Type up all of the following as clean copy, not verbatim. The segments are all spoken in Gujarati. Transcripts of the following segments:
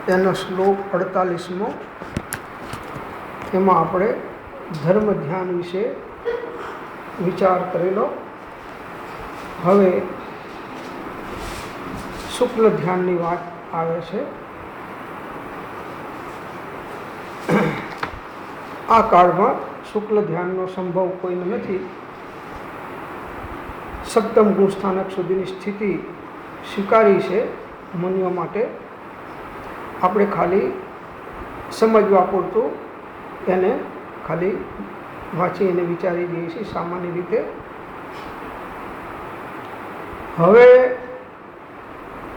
એનો શ્લોક 48મો. એમાં આપણે ધર્મ ધ્યાન વિશે વિચાર કરેલો. હવે શુક્લ ધ્યાનની વાત આવે છે. આ કાળમાં શુક્લ ધ્યાનનો સંભવ કોઈને નથી. સપ્તમ ગુણસ્થાનક સુધીની સ્થિતિ સ્વીકારી છે મુનિઓ માટે. આપણે ખાલી સમજવા પૂરતું એને ખાલી વાંચી અને વિચારી દઈએ છીએ સામાન્ય રીતે. હવે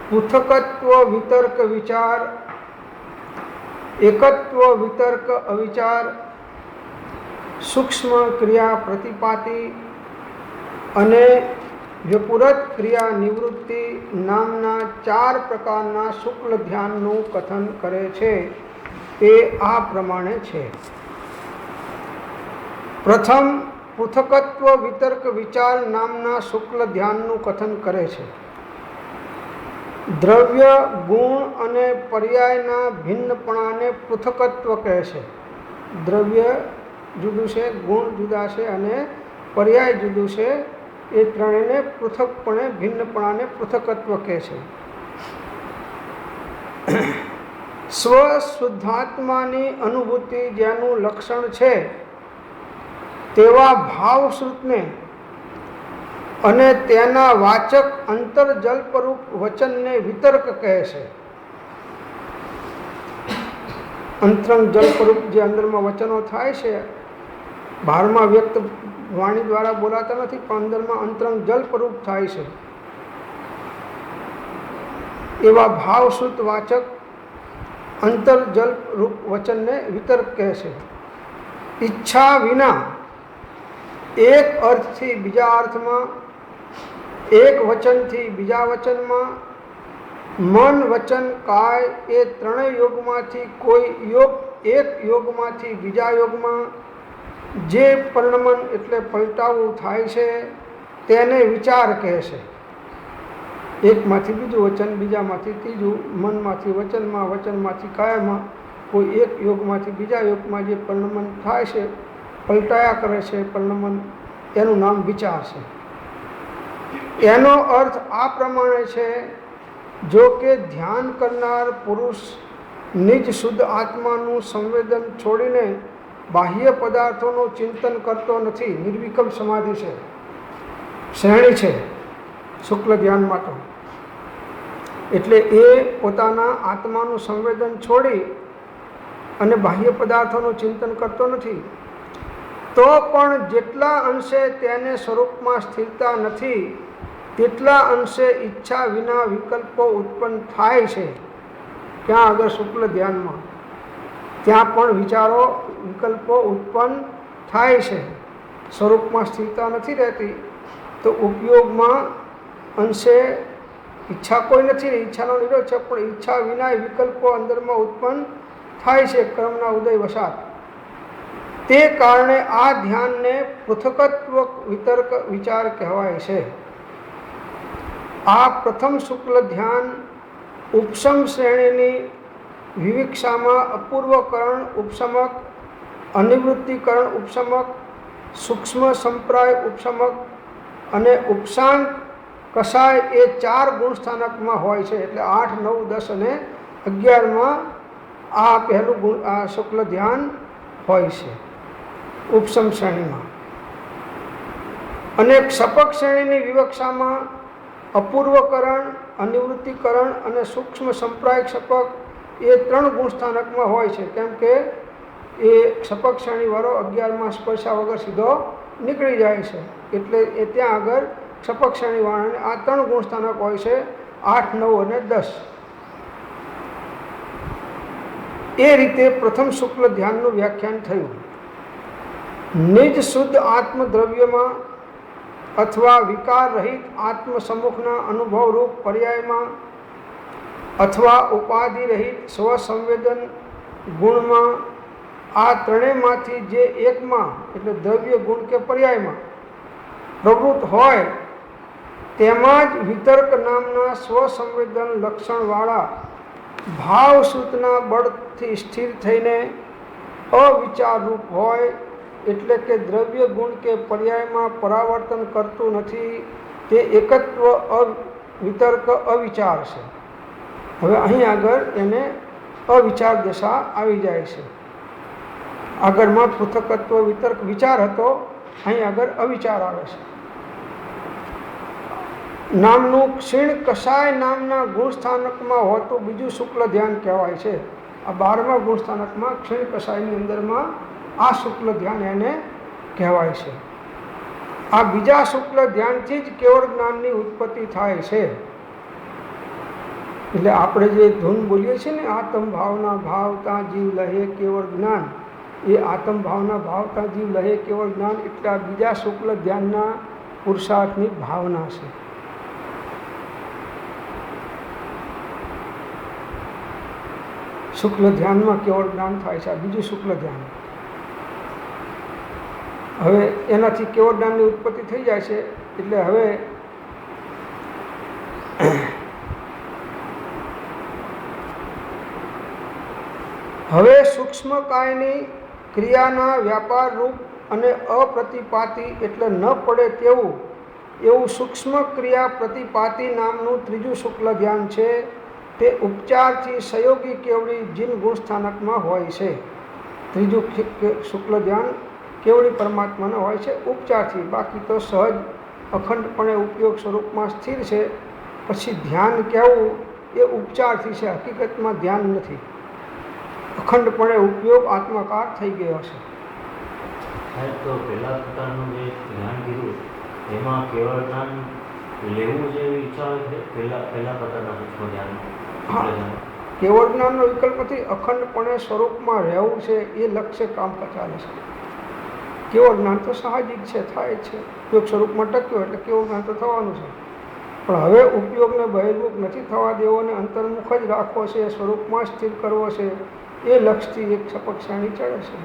પૃથકત્વ વિતર્ક વિચાર, એકત્વ વિતર્ક અવિચાર, સૂક્ષ્મ ક્રિયા પ્રતિપાતિ અને વ્યપુરત ક્રિયા નિવૃત્તિ નામના 4 પ્રકારના શુક્લ ધ્યાનનું કથન કરે છે. તે આ પ્રમાણે છે. પ્રથમ, પૃથકત્વ વિતર્ક વિચાર નામના શુક્લ ધ્યાનનું કથન કરે છે. દ્રવ્ય, ગુણ અને પર્યાયના ભિન્નપણાને પૃથકત્વ કહે છે. દ્રવ્ય જુદું છે, ગુણ જુદા છે અને પર્યાય જુદું છે. એ ત્રણેયને પૃથકપણે ભિન્નપણાને પૃથકત્વ કહે છે. સ્વ શુદ્ધાત્માની અનુભૂતિ જેનું લક્ષણ છે તેવા ભાવશ્રુતને અને તેના વાચક અંતર્જલ્પરૂપ વચનને વિતર્ક કહે છે. અંતરંગ જલ્પરૂપ જે અંદરમાં વચનો થાય છે, બહારમાં વ્યક્ત વાણી દ્વારા બોલાતા નથી, પણ અંદરમાં અંતરંગ જલ્પરૂપ થાય છે. એવા ભાવશ્રુત વાચક અંતર્જલ્પરૂપ વચનને વિતર્ક કહે છે. ઈચ્છા વિના એક અર્થથી બીજા અર્થમાં, એક વચનથી બીજા વચનમાં, મન વચન કાય એ ત્રણેય યોગમાંથી કોઈ એક યોગમાંથી બીજા યોગમાં જે પરિણમન એટલે પલટાવું થાય છે તેને વિચાર કહે છે. એકમાંથી બીજું વચન, બીજામાંથી ત્રીજું, મનમાંથી વચનમાં, વચનમાંથી કાયામાં, કોઈ એક યોગમાંથી બીજા યોગમાં જે પરિણમન થાય છે, પલટાયા કરે છે પરિણમન, એનું નામ વિચાર છે. એનો અર્થ આ પ્રમાણે છે: જો કે ધ્યાન કરનાર પુરુષ નિજ શુદ્ધ આત્માનું સંવેદન છોડીને બાહ્ય પદાર્થોનું ચિંતન કરતો નથી. નિર્વિકલ્પ સમાધિ છે, શ્રેણી છે શુક્લ ધ્યાનમાં તો. એટલે એ પોતાના આત્માનું સંવેદન છોડી અને બાહ્ય પદાર્થોનું ચિંતન કરતો નથી. તો પણ જેટલા અંશે તેને સ્વરૂપમાં સ્થિરતા નથી તેટલા અંશે ઈચ્છા વિના વિકલ્પો ઉત્પન્ન થાય છે. ક્યાં આગળ? શુક્લ ધ્યાનમાં. ત્યાં પણ વિચારો, વિકલ્પો ઉત્પન્ન થાય છે. સ્વરૂપમાં સ્થિરતા નથી રહેતી તો ઉપયોગમાં અંશે ઈચ્છા કોઈ નથી, ઈચ્છાનો નિરોધ છે, પણ ઈચ્છા વિના વિકલ્પો અંદરમાં ઉત્પન્ન થાય છે ક્રમના ઉદય વસાત. તે કારણે આ ધ્યાનને પૃથકત્વ વિતર્ક વિચાર કહેવાય છે. આ પ્રથમ શુક્લ ધ્યાન ઉપશમ શ્રેણીની વિવિક્ષામાં અપૂર્વકરણ ઉપશમક, અનિવૃત્તિકરણ ઉપશમક, સૂક્ષ્મ સંપ્રાય ઉપશમક અને ઉપશાંત કષાય એ 4 ગુણસ્થાનકમાં હોય છે. એટલે 8, 9, 10 અને 11માં આ પહેલું આ શુક્લ ધ્યાન હોય છે ઉપશમ શ્રેણીમાં. અને ક્ષપક શ્રેણીની વિવક્ષામાં અપૂર્વકરણ, અનિવૃત્તિકરણ અને સૂક્ષ્મ સંપ્રાય ક્ષપક એ 3 ગુણસ્થાનકમાં હોય છે. કેમ કે એ ક્ષપક શ્રેણીવાળો 11માં સ્પર્શા વગર સીધો નીકળી જાય છે. એટલે એ ત્યાં આગળ ક્ષપક શ્રેણીવાળાને આ 3 ગુણસ્થાનક હોય છે, 8, 9 અને 10. એ રીતે પ્રથમ શુક્લ ધ્યાનનું વ્યાખ્યાન થયું. નિજ શુદ્ધ આત્મદ્રવ્યમાં અથવા વિકાર રહિત આત્મ સમ્મુખના અનુભવરૂપ પર્યાયમાં અથવા ઉપાધિ રહિત સ્વસંવેદન ગુણમાં, આ ત્રણેયમાંથી જે એકમાં એટલે દ્રવ્ય, ગુણ કે પર્યાયમાં પ્રવૃત્ત હોય તેમાં જ વિતર્ક નામના સ્વસંવેદન લક્ષણવાળા ભાવ સૂતના બળથી સ્થિર થઈને અવિચારરૂપ હોય, એટલે કે દ્રવ્ય ગુણ કે પર્યાયમાં પરાવર્તન કરતું નથી, તે એકત્વ વિતર્ક અવિચાર છે. હવે અહીં આગળ એને અવિચાર દશા આવી જાય છે. આગળમાં પૃથકત્વ વિતર્ક વિચાર હતો, અહીં આગળ અવિચાર આવે છે. નામનું ક્ષીણ કષાય નામના ગુણસ્થાનકમાં હોતું બીજું શુક્લ ધ્યાન કહેવાય છે. આ 12મા ગુણસ્થાનકમાં ક્ષીણ કષાયની અંદરમાં આ શુક્લ ધ્યાન એને કહેવાય છે. આ બીજા શુક્લ ધ્યાનથી જ કેવળ જ્ઞાનની ઉત્પત્તિ થાય છે. એટલે આપણે જે ધૂન બોલીએ છીએ ને, આત્મ ભાવના ભાવતા જીવ લહે કેવળ જ્ઞાન, એ આત્મ ભાવના ભાવતા જીવ લહે કેવળ જ્ઞાન એટલે આ બીજા શુક્લ ધ્યાનના પુરુષાર્થની ભાવના છે. શુક્લ ધ્યાનમાં કેવળ જ્ઞાન થાય છે, આ બીજું શુક્લ ધ્યાન. હવે એનાથી કેવળ જ્ઞાનની ઉત્પત્તિ થઈ જાય છે. એટલે હવે સૂક્ષ્મ કાયની ક્રિયાના વ્યાપાર રૂપ અને અપ્રતિપાતી એટલે ન પડે એવું સૂક્ષ્મ ક્રિયા પ્રતિપાતી નામનું ત્રીજું શુક્લ ધ્યાન છે. તે ઉપચારથી સહયોગી કેવળી જીન ગુણસ્થાનકમાં હોય છે. ત્રીજું શુક્લ ધ્યાન કેવળી પરમાત્માને હોય છે ઉપચારથી, બાકી તો સહજ અખંડપણે ઉપયોગ સ્વરૂપમાં સ્થિર છે. પછી ધ્યાન કહેવું એ ઉપચારથી છે, હકીકતમાં ધ્યાન નથી. અખંડપણે ઉપયોગ આત્માકાર થઈ ગયો છે. તો પહેલા પ્રકારનું જે ધ્યાન કીધું એમાં કેવળ જ્ઞાન લેવું જેવી ઈચ્છા હોય છે. પહેલા પ્રકારના સૂક્ષ્મ ધ્યાન, કેવળ જ્ઞાનનો વિકલ્પ નથી, અખંડપણે સ્વરૂપમાં રહેવું છે એ લક્ષ્ય કામ ચાલે છે. કેવળ જ્ઞાન તો સાહજિક છે, થાય જ છે. ઉપયોગ સ્વરૂપમાં ટક્યો એટલે કેવળ જ્ઞાન તો થવાનું છે. પણ હવે ઉપયોગને બહિર્મુખ નથી થવા દેવો ને અંતર્મુખ જ રાખવો છે, સ્વરૂપમાં સ્થિર કરવો છે, એ લક્ષ્યથી એક સપક્ષાણી ચડે છે.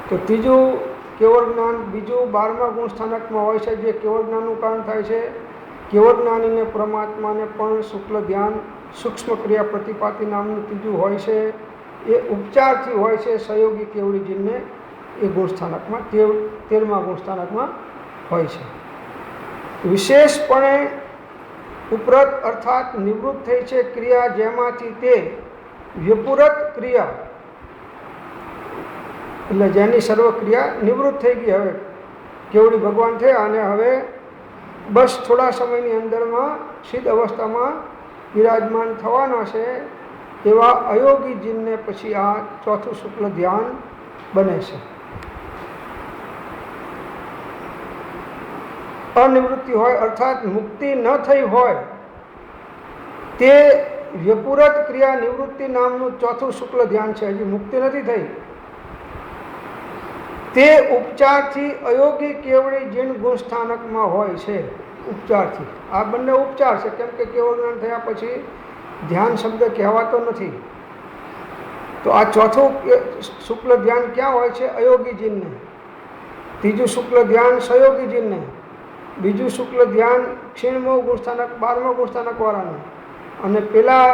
તો ત્રીજું કેવળ જ્ઞાન બીજું 12મા ગુણસ્થાનકમાં હોય છે, જે કેવળ જ્ઞાનનું કારણ થાય છે. કેવળ જ્ઞાનીને પરમાત્માને પણ શુક્લ ધ્યાન સૂક્ષ્મ ક્રિયા પ્રતિપાતી નામનું ત્રીજું હોય છે. એ ઉપચારથી હોય છે સહયોગી કેવળી જીનને એ ગુણસ્થાનકમાં 13મા ગુણસ્થાનકમાં હોય છે. વિશેષપણે ઉપરત અર્થાત નિવૃત્ત થઈ છે ક્રિયા, જેમાંથી તે વ્યપુરત ક્રિયા એટલે જેની સર્વ ક્રિયા નિવૃત્ત થઈ ગઈ. હવે કેવળી ભગવાન થયા અને હવે બસ થોડા સમયની અંદરમાં સિદ્ધ અવસ્થામાં વિરાજમાન થવાના છે. એવા અયોગી જીનને પછી આ ચોથું શુક્લ ધ્યાન બને છે. અનિવૃત્તિ હોય અર્થાત મુક્તિ ન થઈ હોય તે વ્યપુરત ક્રિયા નિવૃત્તિ નામનું ચોથું શુક્લ ધ્યાન છે. હજી મુક્તિ નથી થઈ. તે ઉપચારથી અયોગી કેવળી જીન ગુણસ્થાનકમાં હોય છે. ઉપચારથી આ બંને ઉપચાર છે, કેમ કે કેવળ જ્ઞાન થયા પછી ધ્યાન શબ્દ કહેવાતો નથી. તો આ ચોથું શુક્લ ધ્યાન ક્યાં હોય છે? અયોગી જીનને. ત્રીજું શુક્લ ધ્યાન સહયોગી જીનને. બીજું શુક્લ ધ્યાન ક્ષીણમો ગુણસ્થાનક 12મા ગુણસ્થાનક વાળાને. અને પેલા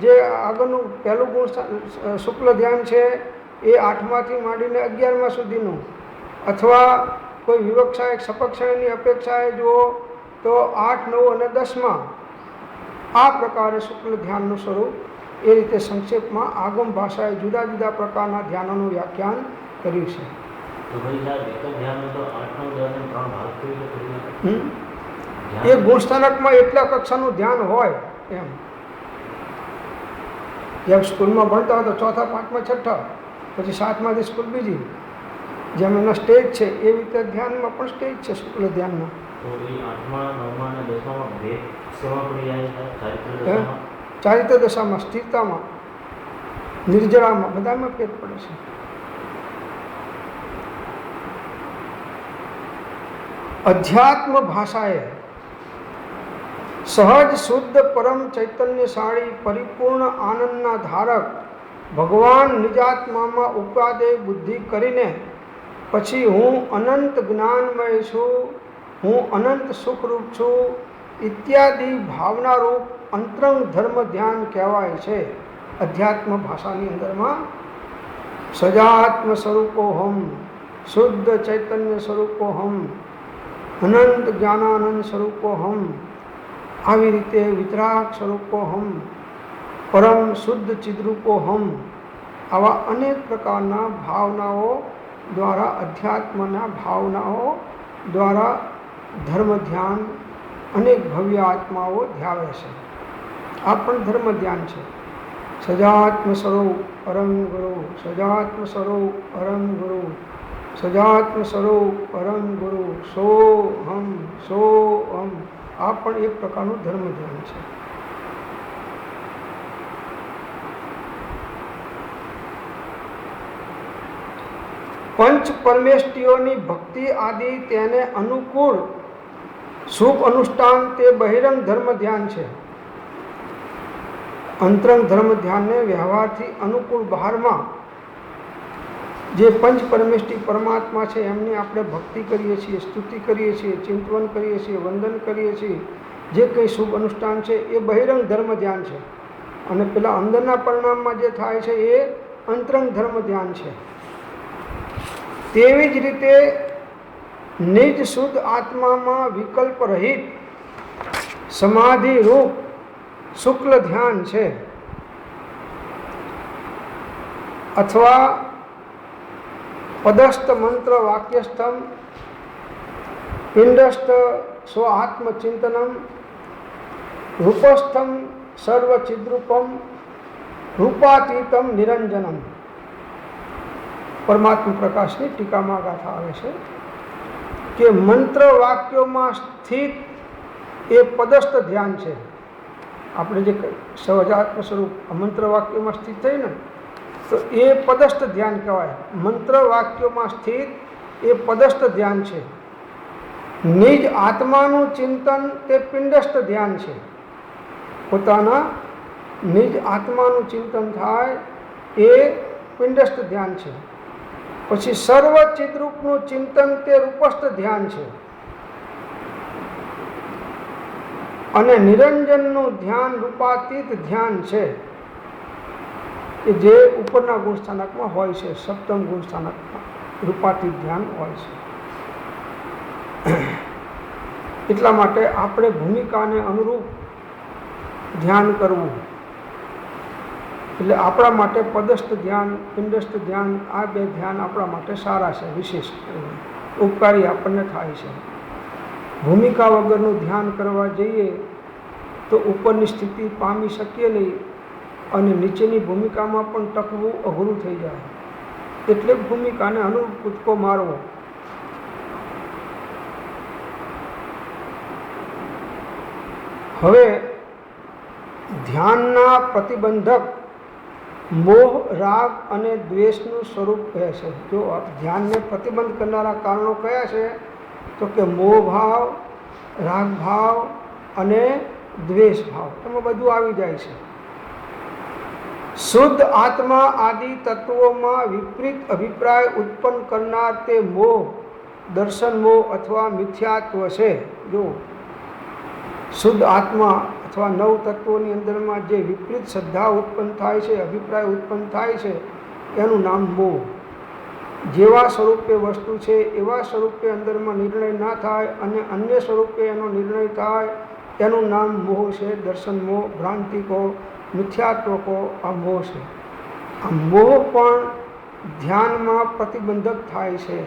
જે આગળનું પહેલું શુક્લ ધ્યાન છે એ 8માથી માંડીને 11મા સુધીનું, અથવા કોઈ વિવક્ષા એક સપક્ષાણીની અપેક્ષાએ જુઓ તો 8, 9 અને 10માં આ પ્રકારે શુક્લ ધ્યાનનું સ્વરૂપ. એ રીતે સંક્ષેપમાં આગમ ભાષાએ જુદા જુદા પ્રકારના ધ્યાનોનું વ્યાખ્યાન કર્યું છે. એ ગુણસ્થાનકમાં એટલા કક્ષાનું ધ્યાન હોય એમ. જેમ સ્કૂલમાં ભણતા હોય તો 4, 5, 6, પછી 7માંથી સ્કૂલ બીજી, જેમ એના સ્ટેજ છે એ રીતે ધ્યાનમાં પણ સ્ટેજ છે શુક્લ ધ્યાનમાં. ચારિત્ર દશામાં, સ્થિરતામાં, નિર્જરામાં બધામાં ફેર પડે છે. અધ્યાત્મ ભાષાએ સહજ શુદ્ધ પરમ ચૈતન્યશાળી પરિપૂર્ણ આનંદના ધારક ભગવાન નિજાત્મામાં ઉપાદેય બુદ્ધિ કરીને પછી હું અનંત જ્ઞાનમય છું, હું અનંત સુખરૂપ છું ઇત્યાદિ ભાવનારૂપ અંતરંગ ધર્મ ધ્યાન કહેવાય છે. અધ્યાત્મ ભાષાની અંદરમાં સજાત્મ સ્વરૂપોહમ, શુદ્ધ ચૈતન્ય સ્વરૂપોહમ, અનંત જ્ઞાનાનંદ સ્વરૂપોહમ, આવી રીતે વિતરાગ સ્વરૂપોહમ, પરમ શુદ્ધ ચિદ્રૂપોહમ, આવા અનેક પ્રકારના ભાવનાઓ દ્વારા, અધ્યાત્મના ભાવનાઓ દ્વારા ધર્મ ધ્યાન અનેક ભવ્ય આત્માઓ ધ્યાવે છે. આ પણ ધર્મ ધ્યાન છે. સજાત્મ સ્વરૂપ પરમ ગુરુ, સજાત્મ સ્વરૂપ પરમ ગુરુ, સજાત્મ સ્વરૂપ પરમ ગુરુ, સોહમ સોહમ. આ પણ એક પ્રકારનું ધર્મ ધ્યાન છે. પંચ પરમેષ્ટિઓની ભક્તિ આદિ તેને અનુકૂળ શુભ અનુષ્ઠાન તે બહિરંગ ધર્મ ધ્યાન છે. અંતરંગ ધર્મ ધ્યાનને વ્યવહારથી અનુકૂળ બહારમાં જે પંચ પરમેષ્ટિ પરમાત્મા છે એમની આપણે ભક્તિ કરીએ છીએ, સ્તુતિ કરીએ છીએ, ચિંતવન કરીએ છીએ, વંદન કરીએ છીએ, જે કંઈ શુભ અનુષ્ઠાન છે એ બહિરંગ ધર્મ ધ્યાન છે. અને પેલા અંદરના પરિણામમાં જે થાય છે એ અંતરંગ ધર્મ ધ્યાન છે. તેવી જ રીતે નિજ શુદ્ધ આત્મામાં વિકલ્પ રહિત સમાધિ રૂપ શુક્લ ધ્યાન છે, અથવા પદસ્થ મંત્ર વાક્યસ્થમ પિંડસ્થ સ્વ આત્મચિંતનમ રૂપસ્થમ સર્વચિદ્રૂપમ રૂપાતીતમ નિરંજનમ. પરમાત્મા પ્રકાશની ટીકામાં ગાથા આવે છે કે મંત્ર વાક્યોમાં સ્થિત એ પદસ્થ ધ્યાન છે. આપણે જે સહજાત્મ સ્વરૂપ મંત્ર વાક્યોમાં સ્થિત થઈ ને, તો એ પદસ્થ ધ્યાન કહેવાય. મંત્ર વાક્યોમાં સ્થિત એ પદસ્થ ધ્યાન છે. નિજ આત્માનું ચિંતન તે પિંડસ્થ ધ્યાન છે. પોતાના નિજ આત્માનું ચિંતન થાય એ પિંડસ્થ ધ્યાન છે. પછી સર્વ ચિદ્રૂપનું ચિંતન તે રૂપસ્થ ધ્યાન છે. અને નિરંજનનું ધ્યાન રૂપાતીત ધ્યાન છે, કે જે ઉપરના ગુણસ્થાનકમાં હોય છે. સપ્તમ ગુણસ્થાનકમાં રૂપાતીત ધ્યાન હોય છે. એટલા માટે આપણે ભૂમિકાને અનુરૂપ ધ્યાન કરવું. એટલે આપણા માટે પદસ્થ ધ્યાન, પિંડસ્થ ધ્યાન, આ બે ધ્યાન આપણા માટે સારા છે, વિશેષ ઉપકારી આપણને થાય છે. ભૂમિકા વગરનું ધ્યાન કરવા જઈએ તો ઉપરની સ્થિતિ પામી શકીએ નહીં, અને નીચેની ભૂમિકામાં પણ ટકવું અઘરું થઈ જાય. એટલે ભૂમિકાને અનુરૂપ કૂદકો મારવો. હવે ધ્યાનના પ્રતિબંધક મોહ, રાગ અને દ્વેષનું સ્વરૂપ કહે છે. જો ધ્યાનને પ્રતિબંધ કરનારા કારણો કયા છે? તો કે મોહ ભાવ, રાગ ભાવ અને દ્વેષ ભાવ. એમાં બધું આવી જાય છે. શુદ્ધ આત્મા આદિ તત્વોમાં વિપરીત અભિપ્રાય ઉત્પન્ન કરનાર તે મોહ, દર્શન મોહ અથવા મિથ્યાત્વ છે. જો શુદ્ધ આત્મા અથવા નવ તત્વોની અંદરમાં જે વિપરીત શ્રદ્ધા ઉત્પન્ન થાય છે, અભિપ્રાય ઉત્પન્ન થાય છે, એનું નામ મોહ. જેવા સ્વરૂપે વસ્તુ છે એવા સ્વરૂપે અંદરમાં નિર્ણય ના થાય અને અન્ય સ્વરૂપે એનો નિર્ણય થાય, એનું નામ મોહ છે. દર્શન મોહ, ભ્રાંતિ કહો, મિથ્યાત્વ કહો, આ મોહ છે. આ મોહ પણ ધ્યાનમાં પ્રતિબંધક થાય છે.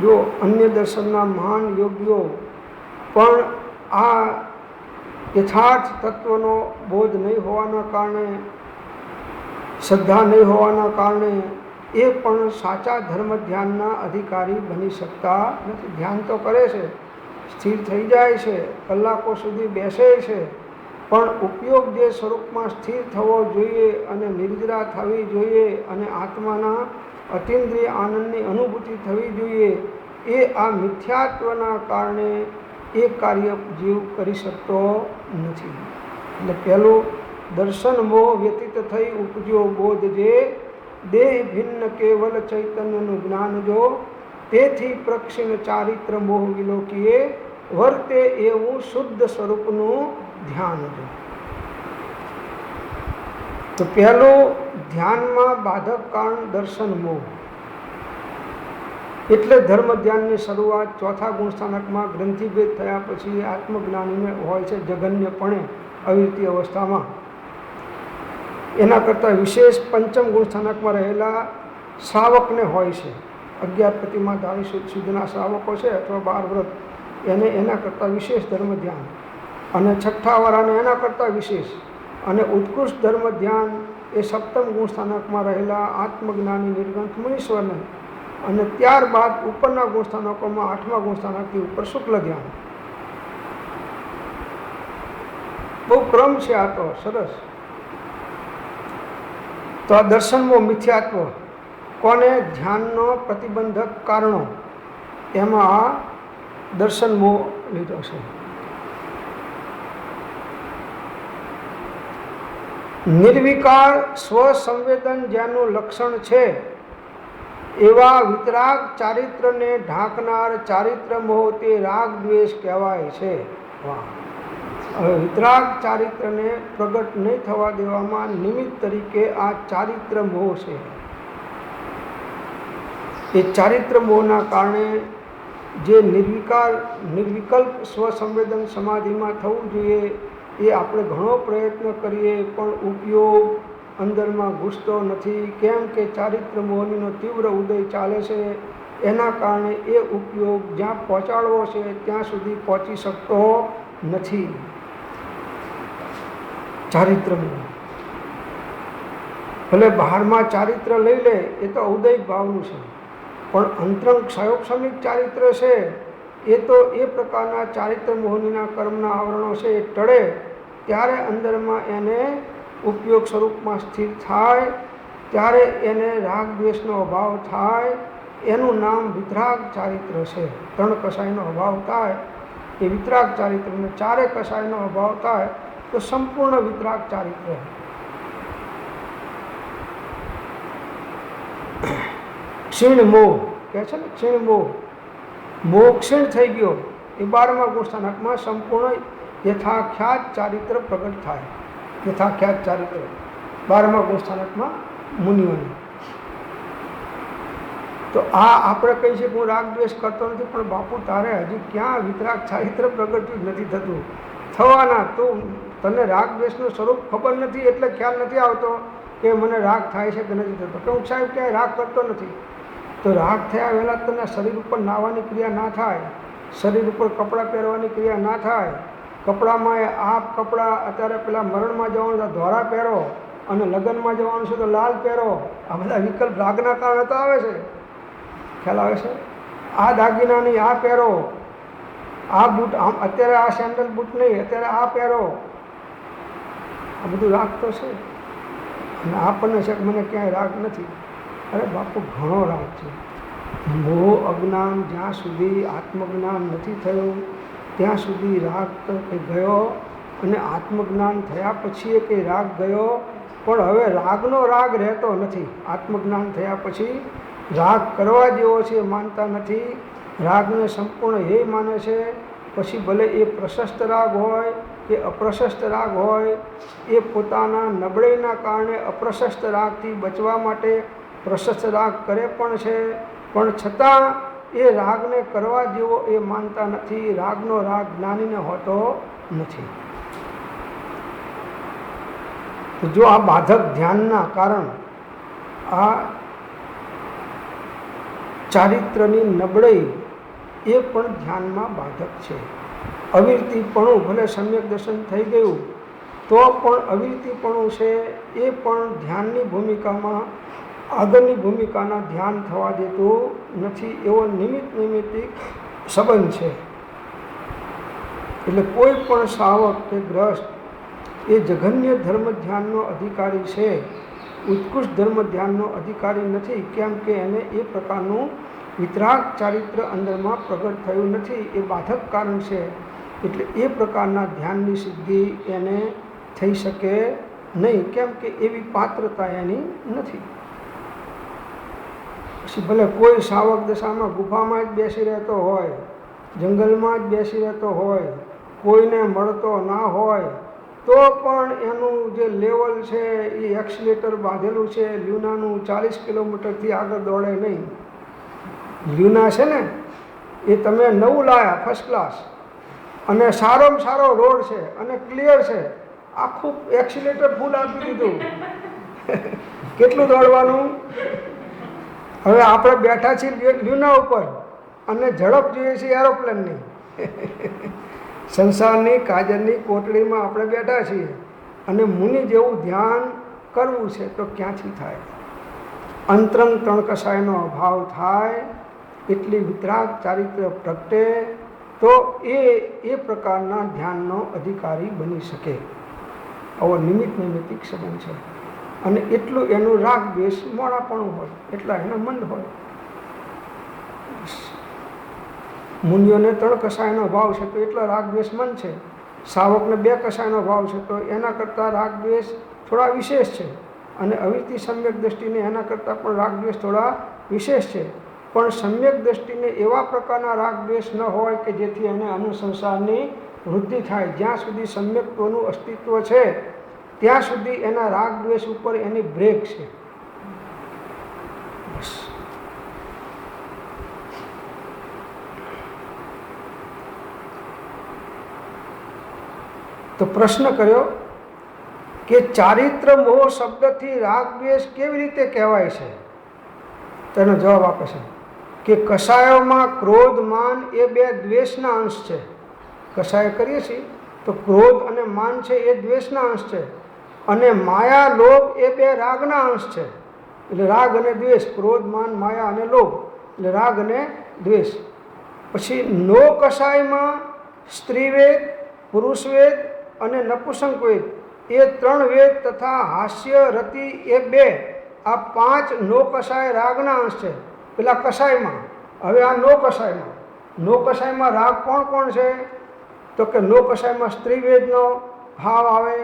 જો અન્ય દર્શનના મહાન યોગીઓ પણ આ યથાર્થ તત્વનો બોધ નહીં હોવાના કારણે, શ્રદ્ધા નહીં હોવાના કારણે એ પણ સાચા ધર્મ ધ્યાનના અધિકારી બની શકતા નથી. ધ્યાન તો કરે છે, સ્થિર થઈ જાય છે, કલાકો સુધી બેસે છે, પણ ઉપયોગ જે સ્વરૂપમાં સ્થિર થવો જોઈએ અને નિર્જરા થવી જોઈએ અને આત્માના અતિન્દ્રિય આનંદની અનુભૂતિ થવી જોઈએ, એ આ મિથ્યાત્વના કારણે એ કાર્ય જીવ કરી શકતો નથી. એટલે પહેલું દર્શન મોહ વ્યતીત થઈ ઉપજ્યો બોધ જે, દેહ ભિન્ન કેવલ ચૈતન્યનું જ્ઞાન જો, તેથી પ્રક્ષિણ ચારિત્ર મોહ વિલોકીએ વર્તે એવું શુદ્ધ સ્વરૂપનું ધ્યાન છે. તો પહેલું ધ્યાનમાં બાધક કારણ દર્શન મોહ. એટલે ધર્મ ધ્યાનની શરૂઆત ચોથા ગુણસ્થાનકમાં ગ્રંથિભેદ થયા પછી આત્મજ્ઞાનીને હોય છે જગન્યપણે અવિરતિ અવસ્થામાં. એના કરતાં વિશેષ પંચમ ગુણસ્થાનકમાં રહેલા શ્રાવકને હોય છે. 11 પ્રતિમાધારી શુદ્ધના શ્રાવકો છે અથવા 12 વ્રત, એને એના કરતાં વિશેષ ધર્મ ધ્યાન, અને છઠ્ઠા વાળાને એના કરતાં વિશેષ. અને ઉત્કૃષ્ટ ધર્મ ધ્યાન એ સપ્તમ ગુણસ્થાનકમાં રહેલા આત્મજ્ઞાની નિર્ગ્રંથ મુનીશ્વરને, અને ત્યારબાદ ઉપરના ગુણસ્થાનકોમાં 8મા ગુણસ્થાનકથી ઉપર શુક્લ ધ્યાન. બહુ ક્રમ છે આ તો, સરસ. તો આ દર્શનમો મિથ્યાત્વ કોને ધ્યાનનો પ્રતિબંધક કારણો, એમાં આ દર્શનમો લીધો છે. નિર્વિકાર સ્વસંવેદન જેનું લક્ષણ છે એવા વિતરાગ ચારિત્રને ઢાંકનાર ચારિત્ર મોહ તે રાગ દ્વેષ કહેવાય છે. હવે વિતરાગ ચારિત્રને પ્રગટ નહીં થવા દેવામાં નિમિત્ત તરીકે આ ચારિત્ર મોહ છે. એ ચારિત્ર મોહના કારણે જે નિર્વિકલ્પ સ્વસંવેદન સમાધિમાં થવું જોઈએ એ આપણે ઘણો પ્રયત્ન કરીએ પણ ઉપયોગ અંદરમાં ઘૂસતો નથી. કેમ કે ચારિત્ર મોહનીનો તીવ્ર ઉદય ચાલે છે. એના કારણે એ ઉપયોગ જ્યાં પહોંચાડવો છે ત્યાં સુધી પહોંચી શકતો નથી. ચારિત્ર મોહ ભલે બહારમાં ચારિત્ર લઈ લે એ તો ઔદૈક ભાવનું છે, પણ અંતરંગ ક્ષયોક્ષમિક ચારિત્ર છે એ તો એ પ્રકારના ચારિત્ર મોહનીના કર્મના આવરણો છે. એ ટળે ત્યારે અંદરમાં એને ઉપયોગ સ્વરૂપમાં સ્થિર થાય, ત્યારે એને રાગ દ્વેષનો અભાવ થાય. એનું નામ વિતરાગ ચારિત્ર છે. 3 કષાયનો અભાવ થાય એ વિતરાગ ચારિત્ર, અને 4 કષાયનો અભાવ થાય તો સંપૂર્ણ વિતરાગ ચારિત્ર. ક્ષીણ મોહ કહે છે ને, ક્ષીણ મોહ, મોહ ક્ષીણ થઈ ગયો એ 12મા ગુણસ્થાનકમાં સંપૂર્ણ યથાખ્યાત ચારિત્ર પ્રગટ થાય. યથાખ્યાત ચારિત્ર 12મા ગુણસ્થાનકમાં મુનિઓને. તો આ આપણે કહીએ છીએ કે હું રાગ દ્વેષ કરતો નથી, પણ બાપુ તારે હજી ક્યાં વિતરાગ ચારિત્ર પ્રગટ નથી થતું. થવાના. તને રાગ દ્વેષનું સ્વરૂપ ખબર નથી એટલે ખ્યાલ નથી આવતો કે મને રાગ થાય છે કે નથી થતો. કે હું સાહેબ ક્યાંય રાગ કરતો નથી. તો રાગ થયા પહેલાં તને શરીર ઉપર નાહવાની ક્રિયા ના થાય, શરીર ઉપર કપડાં પહેરવાની ક્રિયા ના થાય. કપડામાં આ કપડાં અત્યારે પેલા મરણમાં જવાનું તો ધોળા પહેરો, અને લગ્નમાં જવાનું છે તો લાલ પહેરો. આ બધા વિકલ્પ રાગના કારણે તો આવે છે. ખ્યાલ આવે છે? આ દાગીનાની આ પહેરો, આ બૂટ અત્યારે આ સેન્ડલ બૂટ નહીં, અત્યારે આ પહેરો. આ બધું રાગ તો છે. અને આપણને છે કે મને ક્યાંય રાગ નથી. અરે બાપુ ઘણો રાગ છે. મોહ અજ્ઞાન જ્યાં સુધી આત્મજ્ઞાન નથી થયું ત્યાં સુધી રાગ તો ગયો, અને આત્મજ્ઞાન થયા પછી એ કંઈ રાગ ગયો. પણ હવે રાગનો રાગ રહેતો નથી. આત્મજ્ઞાન થયા પછી રાગ કરવા જેવો છે એ માનતા નથી. રાગને સંપૂર્ણ એ માને છે. પછી ભલે એ પ્રશસ્ત રાગ હોય કે અપ્રશસ્ત રાગ હોય, એ પોતાના નબળાઈના કારણે અપ્રશસ્ત રાગથી બચવા માટે પ્રશસ્ત રાગ કરે પણ છે, પણ છતાં એ રાગને કરવા જેવો એ માનતા નથી. રાગનો રાગ જ્ઞાનીને હોતો નથી. તો જો આ બાધક ધ્યાનના કારણ આ ચારિત્રની નબળાઈ એ પણ ધ્યાનમાં બાધક છે. અવિરતિપણું ભલે સમ્યક દર્શન થઈ ગયું તો પણ અવિરતિપણું છે એ પણ ધ્યાનની ભૂમિકામાં આગળની ભૂમિકાના ધ્યાન થવા દેતું નથી. એવો નિમિત્તિક સંબંધ છે. એટલે કોઈ પણ શ્રાવક કે ગ્રસ્ત એ જઘન્ય ધર્મ ધ્યાનનો અધિકારી છે, ઉત્કૃષ્ટ ધર્મ ધ્યાનનો અધિકારી નથી. કેમ કે એને એ પ્રકારનું વિતરાગ ચારિત્ર અંદરમાં પ્રગટ થયું નથી. એ બાધક કારણ છે. એટલે એ પ્રકારના ધ્યાનની સિદ્ધિ એને થઈ શકે નહીં. કેમ કે એવી પાત્રતા એની નથી. પછી ભલે કોઈ શ્રાવક દશામાં ગુફામાં જ બેસી રહેતો હોય જંગલમાં જ બેસી રહેતો હોય, કોઈને મળતો ના હોય, તો પણ એનું જે લેવલ છે એ એક્સિલેટર બાંધેલું છે લ્યુનાનું, 40 કિલોમીટરથી આગળ દોડે નહીં. લ્યુના છે ને એ તમે નવું લાયા ફર્સ્ટ ક્લાસ, અને સારોમાં સારો રોડ છે અને ક્લિયર છે, આખું એક્સિલેટર ફૂલ આપી દીધું. કેટલું દોડવાનું? હવે આપણે બેઠા છીએ લ્યુના ઉપર અને ઝડપ જોઈએ છીએ એરોપ્લેનની. સંસારની કાજરની કોટડીમાં આપણે બેઠા છીએ અને મુનિ જેવું ધ્યાન કરવું છે તો ક્યાંથી થાય? અંતરંગ ત્રણ કસાયનો અભાવ થાય, એટલી વિતરાગ ચારિત્ર પ્રગટે તો એ પ્રકારના ધ્યાનનો અધિકારી બની શકે. આવો નિમિત્ત નૈમિત્તિક સંબંધ છે. અને એટલું એનું રાગ દ્વેષ મોડાપણું હોય, એટલા એના મંદ હોય. મુનિઓને 3 કસાયનો ભાવ છે તો એટલા રાગ દ્વેષ મંદ છે. સાવકને 2 કસાયનો ભાવ છે તો એના કરતાં રાગ દ્વેષ થોડા વિશેષ છે. અને અવિરતિ સમ્યક દ્રષ્ટિને એના કરતાં પણ રાગ દ્વેષ થોડા વિશેષ છે. પણ સમ્યક દ્રષ્ટિને એવા પ્રકારના રાગ દ્વેષ ન હોય કે જેથી એને અનુસંસારની વૃદ્ધિ થાય. જ્યાં સુધી સમ્યકત્વનું અસ્તિત્વ છે ત્યાં સુધી એના રાગ દ્વેષ ઉપર એની બ્રેક છે. બસ. તો પ્રશ્ન કર્યો કે ચારિત્ર મોહ શબ્દથી રાગ દ્વેષ કેવી રીતે કહેવાય છે? તેનો જવાબ આપે છે કે કસાયોમાં ક્રોધ માન એ 2 દ્વેષના અંશ છે. કસાય કરીએ છીએ તો ક્રોધ અને માન છે એ દ્વેષના અંશ છે, અને માયા લોભ એ 2 રાગના અંશ છે. એટલે રાગ અને દ્વેષ, ક્રોધ માન માયા અને લોભ, એટલે રાગ અને દ્વેષ. પછી નો કસાયમાં સ્ત્રીવેદ, પુરુષવેદ અને નપુંસક વેદ એ 3 વેદ તથા હાસ્ય રતિ એ 2, આ 5 નો કસાય રાગના અંશ છે પેલા કસાયમાં. હવે આ નો કસાયમાં રાગ કોણ કોણ છે? તો કે નો કસાયમાં સ્ત્રીવેદનો ભાવ આવે,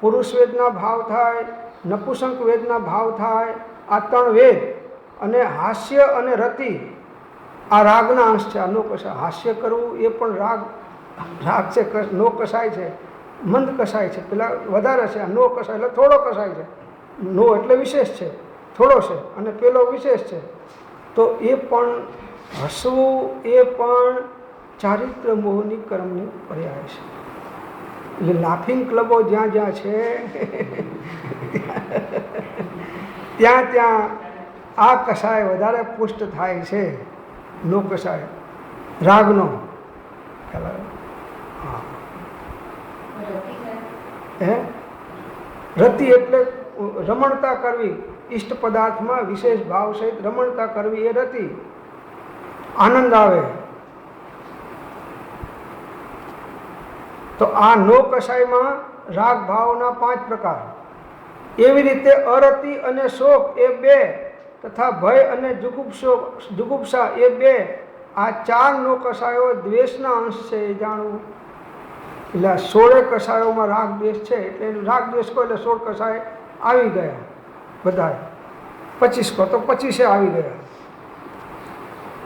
પુરુષવેદના ભાવ થાય, નપુંસક વેદના ભાવ થાય, આ 3 વેદ. અને હાસ્ય અને રતિ આ રાગના અંશ છે. આ નો કસાય, હાસ્ય કરવું એ પણ રાગ છે. નો કસાય છે, મંદ કસાય છે. પેલા વધારે છે, આ નો કસાય એટલે થોડો કસાય છે. નો એટલે વિશેષ છે, થોડો છે, અને પેલો વિશેષ છે. તો એ પણ હસવું એ પણ ચારિત્ર મોહની કર્મની પર્યાય છે. એટલે લાફિંગ ક્લબો જ્યાં જ્યાં છે ત્યાં આ કસાય વધારે પુષ્ટ થાય છે. નો કસાય રાગનો. રતિ એટલે રમણતા કરવી, ઈષ્ટ પદાર્થમાં વિશેષ ભાવ સહિત રમણતા કરવી એ રતિ. આનંદ આવે. તો આ નો કસાયમાં રાગ ભાવના 5 પ્રકાર. એવી રીતે અરતિ અને શોક એ 2 તથા ભય અને જુગુપ્સા એ 2, આ 4 નો કસાયો દ્વેષના અંશ છે એ જાણવું. એટલે 16 કસાયોમાં રાગ દ્વેષ છે, એટલે રાગ દ્વેષ કહો એટલે 16 કસાય આવી ગયા બધા. 25 કહો તો 25 આવી ગયા.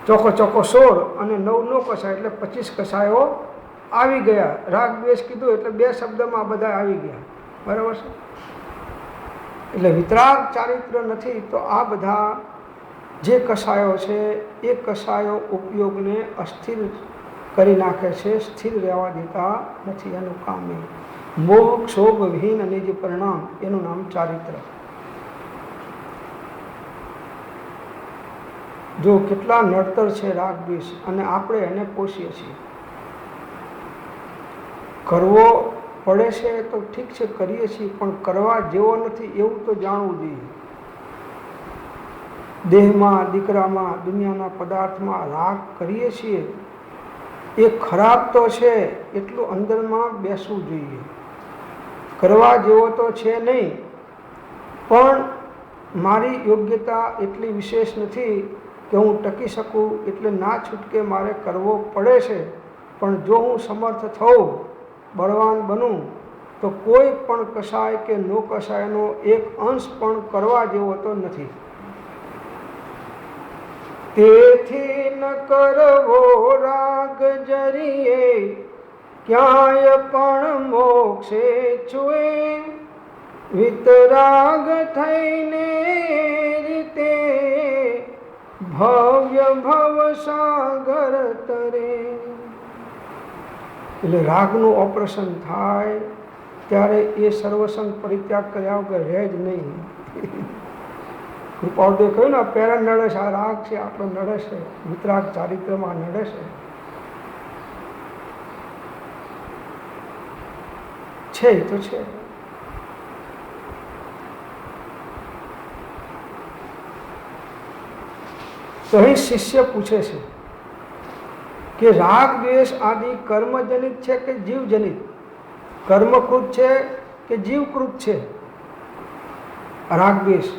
ચોખ્ખો 16 અને 9 નો કસાય એટલે 25 કસાયો આવી ગયા. રાગ દ્વેષ કીધું એટલે 2 શબ્દમાં બધા આવી ગયા. બરાબર છે? એટલે વિતરાગ ચારિત્ર નથી તો આ બધા જે કસાયો છે એ કસાયો ઉપયોગને અસ્થિર કરી નાખે છે, સ્થિર રહેવા દેતા નથી. એનું કામ નહીં. મોહ ક્ષોભ વિહીન અને જે પરિણામ એનું નામ ચારિત્ર. જો કેટલા નડતર છે રાગ દ્વેષ, અને આપણે એને પોષીએ છીએ. કરવો પડે છે તો ઠીક છે, કરીએ છીએ, પણ કરવા જેવો નથી એવું તો જાણવું જોઈએ. દેહમાં, દીકરામાં, દુનિયાના પદાર્થમાં રાગ કરીએ છીએ એ ખરાબ તો છે એટલું અંદરમાં બેસવું જોઈએ. કરવા જેવો તો છે નહીં, પણ મારી યોગ્યતા એટલી વિશેષ નથી કે હું ટકી શકું, એટલે ના છૂટકે મારે કરવો પડે છે. પણ જો હું સમર્થ થઉં, બળવાન બનું, તો કોઈ પણ કસાય કે નો કસાયનો એક અંશ પણ કરવા જેવો તો નથી. તેથી ન કરવો રાગ જરીએ ક્યાંય પણ મોક્ષે છુએ વિતરાગ થઈને રીતે ભવ્ય ભવ સાગર તરે. એટલે રાગનું ઓપરેશન થાય ત્યારે એ સર્વસંગ પરિત્યાગ કર્યા વગર રહે જ નહીં. કૃપાળુદેવ કહ્યું ને પેરા નડે છે, આ રાગ છે આપણો નડે છે, વિતરાગ ચારિત્રમાં નડે છે એ તો છે. તો અહીં શિષ્ય પૂછે છે કે રાગ દ્વેષ આદિ કર્મજનિત છે કે જીવજનિત? કર્મકૃત છે કે જીવકૃત છે રાગ દ્વેષ?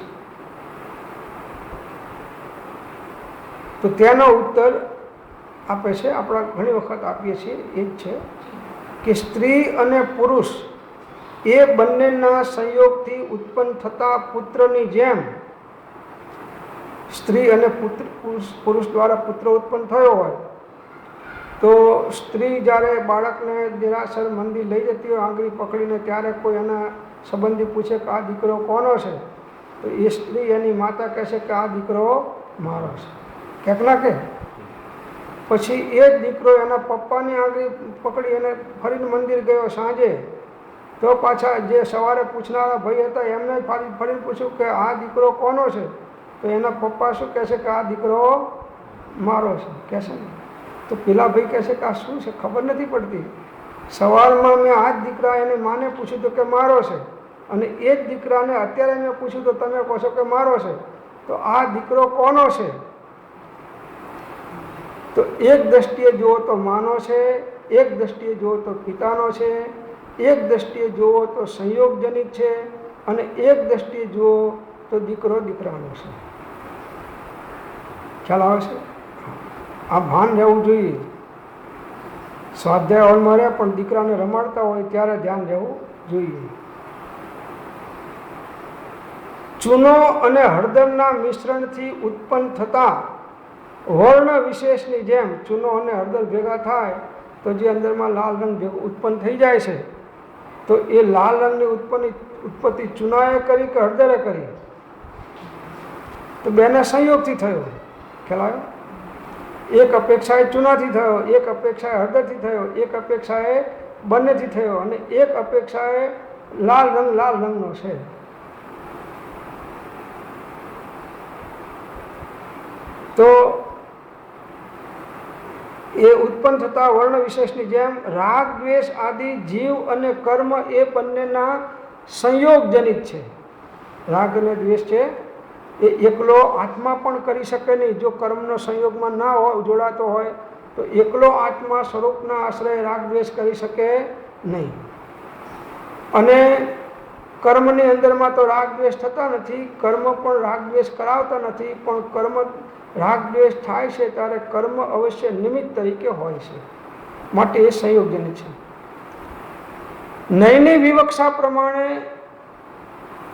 તો તેનો ઉત્તર આપે છે, આપણે ઘણી વખત આપીએ છીએ, એ જ છે કે સ્ત્રી અને પુરુષ એ બંનેના સંયોગથી ઉત્પન્ન થતા પુત્રની જેમ સ્ત્રી અને પુરુષ દ્વારા પુત્ર ઉત્પન્ન થયો હોય તો સ્ત્રી જ્યારે બાળકને દેરાસર મંદિર લઈ જતી હોય આંગળી પકડીને, ત્યારે કોઈ એના સંબંધી પૂછે કે આ દીકરો કોનો છે, તો એ સ્ત્રી એની માતા કહેશે કે આ દીકરો મારો છે, ક્યાંક ના કે. પછી એ જ દીકરો એના પપ્પાની આંગળી પકડી અને ફરીને મંદિર ગયો સાંજે, તો પાછા જે સવારે પૂછનારા ભાઈ હતા એમને ફરીને પૂછ્યું કે આ દીકરો કોનો છે, તો એના પપ્પા શું કહેશે કે આ દીકરો મારો છે, કહેશે ને. તો પેલા ભાઈ કહેશે કે આ શું છે ખબર નથી પડતી, સવારમાં મેં આ જ દીકરા એને માને પૂછ્યું તો કે મારો છે, અને એ જ દીકરાને અત્યારે મેં પૂછ્યું તો તમે કહો છો કે મારો છે, તો આ દીકરો કોનો છે? તો એક દ્રષ્ટિએ જુઓ તો માનો છે, એક દ્રષ્ટિએ જુઓ તો પિતાનો છે, એક દ્રષ્ટિએ જુઓ તો સંયોગજનિત છે, અને એક દ્રષ્ટિએ જુઓ તો દીકરો દીકરાનો છે. ખ્યાલ આવે છે? આ ભાન રહેવું જોઈએ. સ્વાધ્યાય હોલમાં રહે પણ દીકરાને રમાડતા હોય ત્યારે ધ્યાન રહેવું જોઈએ. ચૂનો અને હળદરના મિશ્રણથી ઉત્પન્ન થતા વર્ણ વિશેષની જેમ ચૂનો અને હળદર ભેગા થાય તો જે અંદરમાં લાલ રંગ ભેગો ઉત્પન્ન થઈ જાય છે, તો એ લાલ રંગની ઉત્પત્તિ ચૂનાએ કરી કે હળદરે કરી? તો બેના સંયોગથી થયો. ખ્યાલ આવ્યો? એક અપેક્ષાએ ચૂનાથી થયો, એક અપેક્ષાએ હળદરથી થયો, એક અપેક્ષાએ બંનેથી થયો, અને એક અપેક્ષાએ લાલ રંગનો છે. તો એ ઉત્પન્ન થતા વર્ણ વિશેષની જેમ રાગ દ્વેષ આદિ જીવ અને કર્મ એ બંનેના સંયોગજનિત છે. રાગ અને દ્વેષ છે એ એકલો આત્મા પણ કરી શકે નહીં. જો કર્મનો સંયોગમાં ના હોય, જોડાતો હોય, તો એકલો આત્મા સ્વરૂપના આશ્રય રાગ દ્વેષ કરી શકે નહીં. અને કર્મની અંદરમાં તો રાગ દ્વેષ થતા નથી, કર્મ પણ રાગ દ્વેષ કરાવતા નથી, પણ કર્મ રાગ દ્વેષ થાય છે ત્યારે કર્મ અવશ્ય નિમિત્ત તરીકે હોય છે, માટે એ સંયોગજનિત છે. નયની વિવક્ષા પ્રમાણે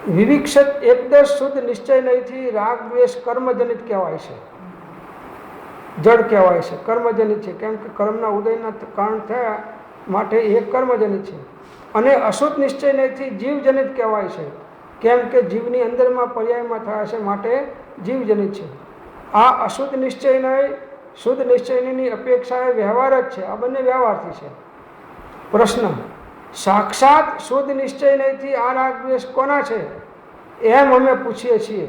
વિવિક્ષિત એકદશ શુદ્ધ નિશ્ચય નહીંથી રાગ દ્વેષ કર્મજનિત કહેવાય છે, જડ કહેવાય છે, કર્મજનિત છે. કેમ કે કર્મના ઉદયના કારણ થયા માટે એ કર્મજનિત છે. અને અશુદ્ધ નિશ્ચય નહીંથી જીવજનિત કહેવાય છે, કેમ કે જીવની અંદરમાં પર્યાયમાં થયા છે માટે જીવજનિત છે. આ અશુદ્ધ નિશ્ચય નહીં, શુદ્ધ નિશ્ચયની અપેક્ષાએ વ્યવહાર જ છે. આ બંને વ્યવહારથી છે. પ્રશ્ન: સાક્ષાત શુદ્ધ નિશ્ચય નહીંથી આ રાગ દ્વેષ કોના છે એમ અમે પૂછીએ છીએ.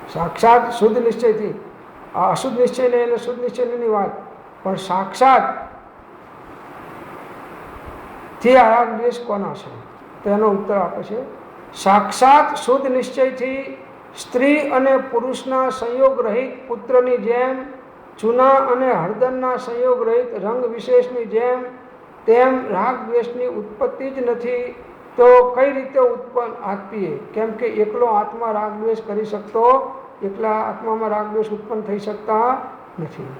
સાક્ષાત શુદ્ધ નિશ્ચયથી, આ અશુદ્ધ નિશ્ચય નહીં અને શુદ્ધ નિશ્ચયની વાત, પણ સાક્ષાત થી આ રાગ દ્વેષ કોના છે? તેનો ઉત્તર આપે છે, સાક્ષાત શુદ્ધ નિશ્ચયથી સ્ત્રી અને પુરુષના સંયોગ રહિત પુત્રની જેમ, ચૂના અને હળદરના સંયોગ રહિત રંગ વિશેષની જેમ, તેમ રાગ દ્વેષની ઉત્પત્તિ જ નથી તો કઈ રીતે ઉત્પન્ન આપીએ? કેમ કે એકલો આત્મા રાગ દ્વેષ કરી શકતો, એકલા આત્મામાં રાગ દ્વેષ ઉત્પન્ન થઈ શકતા નથી.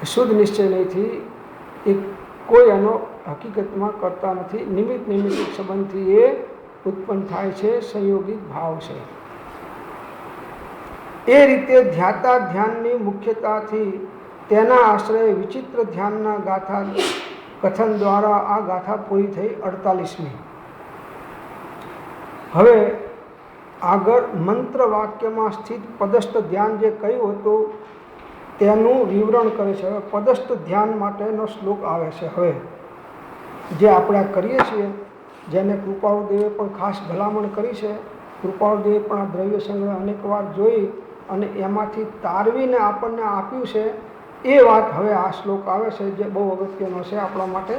શુદ્ધ નિશ્ચય નહીંથી એ કોઈ એનો હકીકતમાં કરતા નથી. નિમિત્ત સંબંધથી એ ઉત્પન્ન થાય છે, સંયોગિક ભાવ છે. એ રીતે ધ્યાતા ધ્યાનની મુખ્યતાથી તેના આશ્રય વિચિત્ર ધ્યાનના ગાથા કથન દ્વારા આ ગાથા પૂરી થઈ 48મી. હવે આગળ મંત્ર વાક્યમાં સ્થિત પદસ્થ ધ્યાન જે કહ્યું હતું તેનું વિવરણ કરે છે. હવે પદસ્થ ધ્યાન માટેનો શ્લોક આવે છે. હવે જે આપણે કરીએ છીએ, જેને કૃપાળુદેવે પણ ખાસ ભલામણ કરી છે, કૃપાળુદેવે પણ આ દ્રવ્ય સંગ્રહ અનેકવાર જોઈ અને એમાંથી તારવીને આપણને આપ્યું છે, એ વાત હવે આ શ્લોક આવે છે, જે બહુ અગત્યનો છે આપણા માટે.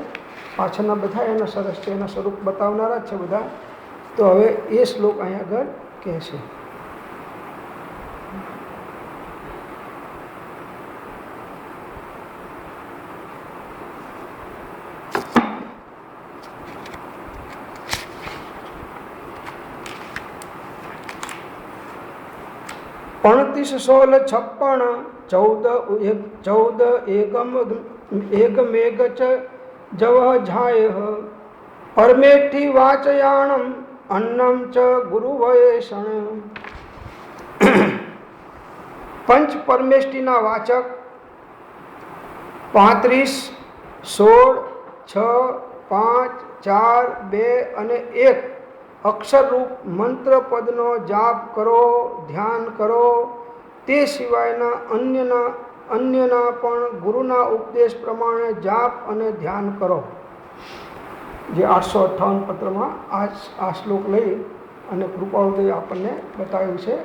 પાછળના બધા એના સરસ છે, એના સ્વરૂપ બતાવનારા જ છે બધા. તો હવે એ શ્લોક અહીં આગળ કહે છે. पणतीस 16 56 14 एकमेघ च जवः झायः परमेष्ठि वाचयाणम् अन्नम च गुरुवयेषण. पंच परमेष्ठिना वाचक 35 16 6 5 4 2 અને 1 અક્ષરરૂપ મંત્ર પદનો જાપ કરો, ધ્યાન કરો. તે સિવાયના અન્યના પણ ગુરુના ઉપદેશ પ્રમાણે જાપ અને ધ્યાન કરો. જે 858 પત્રમાં આ શ્લોક લઈ અને કૃપાળુદેવે આપણને બતાવ્યું છે.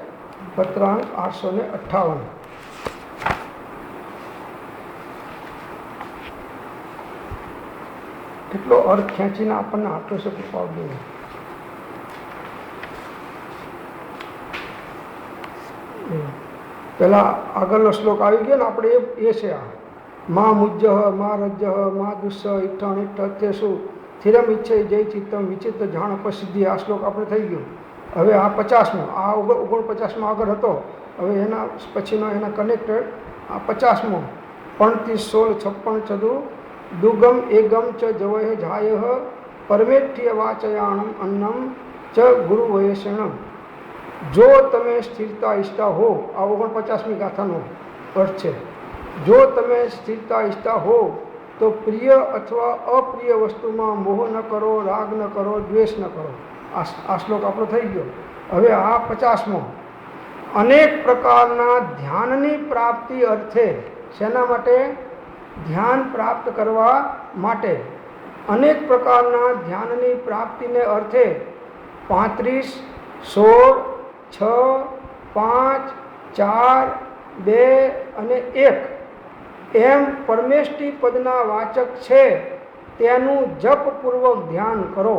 પત્રાંક 858. એટલો અર્થ ખેંચીને આપણને આપ્યો છે કૃપાળુદેવે. પેલા આગળનો શ્લોક આવી ગયો ને, આપણે એ છે આ મા મુજ્જ મા રજ્જ મા દુસ્સ ઇઠ્ઠણ ઇઠ્ઠત્યેસુ સ્થિરમ ઈચ્છે જય ચિત્તમ વિચિત્ર જાણ પ્રસિદ્ધિ. આ શ્લોક આપણે થઈ ગયો. હવે આ 50મો, આ 49માં આગળ હતો. હવે એના પછીનો એના કનેક્ટેડ આ 50મો 35 16 56 ચદુ દુગમ એગમ ચ જવય જાયઃ પરમેઠ્ય વાચયાણમ અન્નમ ચ ગુરુવયેષણ. જો તમે સ્થિરતા ઈચ્છતા હો, આ 49મી ગાથાનો અર્થ છે. જો તમે સ્થિરતા ઈચ્છતા હો તો પ્રિય અથવા અપ્રિય વસ્તુમાં મોહ ન કરો, રાગ ન કરો, દ્વેષ ન કરો. આ શ્લોક આપણો થઈ ગયો. હવે આ 50મો અનેક પ્રકારના ધ્યાનની પ્રાપ્તિ અર્થે. શેના માટે? ધ્યાન પ્રાપ્ત કરવા માટે. અનેક પ્રકારના ધ્યાનની પ્રાપ્તિને અર્થે 35 16 6 5 4 2 અને 1 એમ પરમેષ્ઠિ પદના વાચક છે તેનું જપપૂર્વક ધ્યાન કરો.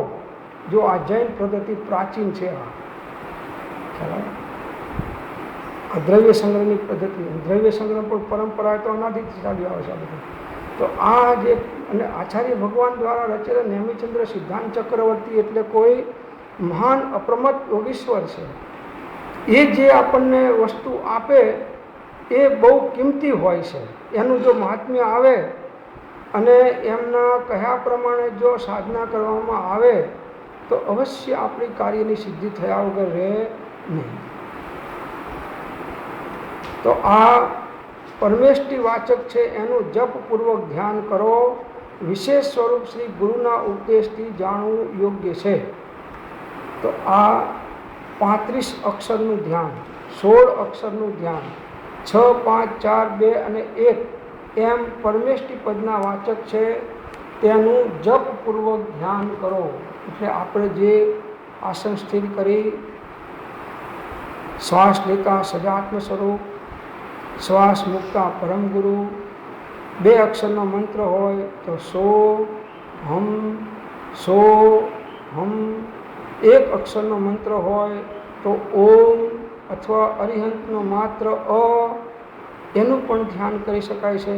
જો આ જૈન પદ્ધતિ પ્રાચીન છે. આ દ્રવ્ય સંગ્રહની પદ્ધતિ, દ્રવ્ય સંગ્રહ પણ પરંપરા તો અનાદિથી ચાલી આવે છે આ બધું. તો આ જે અને આચાર્ય ભગવાન દ્વારા રચેલા નેમિચંદ્ર સિદ્ધાંત ચક્રવર્તી એટલે કોઈ મહાન અપ્રમત્ત યોગીશ્વર છે. એ જે આપણને વસ્તુ આપે એ બહુ કિંમતી હોય છે. એનું જો મહાત્મ્ય આવે અને એમના કહ્યા પ્રમાણે જો સાધના કરવામાં આવે તો અવશ્ય આપણી કાર્યની સિદ્ધિ થયા વગર રહે નહીં. તો આ પરમેષ્ઠિ વાચક છે, એનું જપપૂર્વક ધ્યાન કરો. વિશેષ સ્વરૂપ શ્રી ગુરુના ઉપદેશથી જાણવું યોગ્ય છે. તો આ 35 અક્ષરનું ધ્યાન, 16 અક્ષરનું ધ્યાન, 6 5 4 2 અને 1 એમ પરમેષ્ઠિ પદના વાચક છે તેનું જપપૂર્વક ધ્યાન કરો. એટલે આપણે જે આસન સ્થિર કરી શ્વાસ લેતા સજાત્મ સ્વરૂપ, શ્વાસ મૂકતા પરમ ગુરુ, 2 અક્ષરનો મંત્ર હોય તો સો હમ સો હમ, 1 અક્ષરનો મંત્ર હોય તો ઓમ અથવા અરિહંતનો માત્ર અ, એનું પણ ધ્યાન કરી શકાય છે.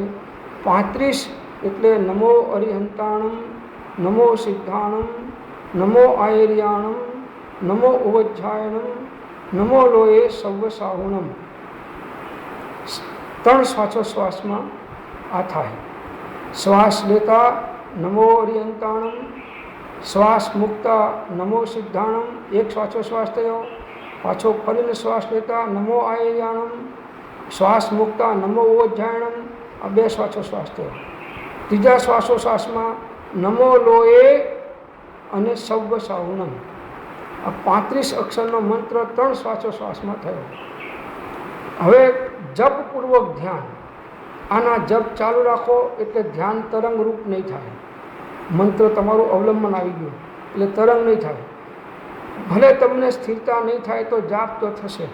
35 એટલે નમો અરિહંતાણમ, નમો સિદ્ધાણમ, નમો આયર્યાણમ, નમો ઉવજ્જાયણમ, નમો લોએ સવ્વસાહુણમ. 3 શ્વાસોશ્વાસમાં આ થાય. શ્વાસ લેતા નમો અરિહંતાણમ, શ્વાસ મૂકતા નમો સિદ્ધાણમ, 1 શ્વાસોશ્વાસ થયો. પાછો ફરીને શ્વાસ લેતા નમો આયર્યાણમ, શ્વાસ મૂકતા નમો ઓજ્જાયણમ. આ 2 શ્વાસોશ્વાસ થયો. ત્રીજા શ્વાસોશ્વાસમાં નમો લોએ અને સવ્વ સાહુનમ. આ 35 અક્ષરનો મંત્ર 3 શ્વાસોશ્વાસમાં થયો. હવે જપપૂર્વક ધ્યાન. આના જપ ચાલુ રાખો એટલે ધ્યાન તરંગ રૂપ નહીં થાય. મંત્ર તમારું અવલંબન આવી ગયું એટલે તરંગ નહીં થાય. ભલે તમને સ્થિરતા નહીં થાય તો જાપ તો થશે.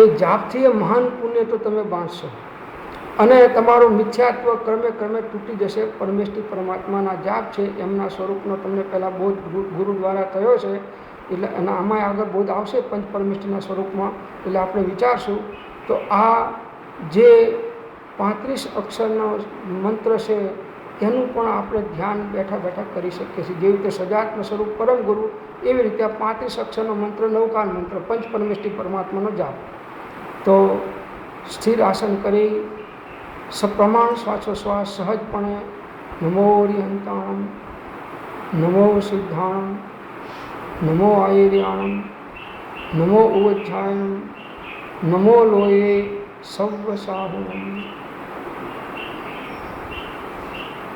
એ જાપથી એ મહાન પુણ્ય તો તમે બાંધશો અને તમારું મિથ્યાત્વ ક્રમે ક્રમે તૂટી જશે. પરમેષ્ઠી પરમાત્માના જાપ છે એમના સ્વરૂપનો તમને પહેલાં બોધ ગુરુ દ્વારા થયો છે એટલે અને આમાં આગળ બોધ આવશે પંચ પરમેષ્ઠીના સ્વરૂપમાં. એટલે આપણે વિચારશું તો આ જે 35 અક્ષરનો મંત્ર છે એનું પણ આપણે ધ્યાન બેઠા બેઠા કરી શકીએ છીએ. જેવી રીતે સજાત્મ સ્વરૂપ પરમ ગુરુ એવી રીતે આ 35 અક્ષરનો મંત્ર નવકાલ મંત્ર પંચ પરમેષ્ઠી પરમાત્માનો જાપ. તો સ્થિર આસન કરી સપ્રમાણ શ્વાસોશ્વાસ સહજપણે નમો અરિહંતાણમ, નમો સિદ્ધાણમ, નમો આયર્યાણમ, નમો ઉવજ્જાયણમ, નમો લોયે સવ્વ સાહુનમ.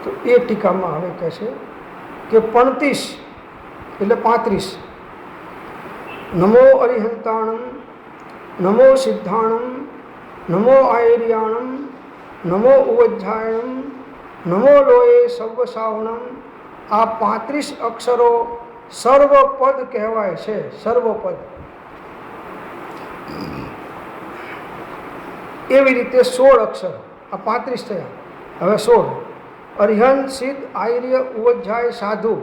તો એ ટીકામાં હવે કહે છે કે 35 એટલે 35 નમો અરિહંતાણમ, નમો સિદ્ધાણમ, નમો આયર્યાણમ, નમો ઉવજ્જાયણમ, નમો લોયે સવ્વ સાહુનમ. આ 35 અક્ષરો સર્વપદ કહેવાય છે. સર્વપદ. એવી રીતે 16 અક્ષર. આ 35 થયા. હવે 16 અરિહંત, સિદ્ધ, આયર્ય, ઉવજ્જાય, સાધુ.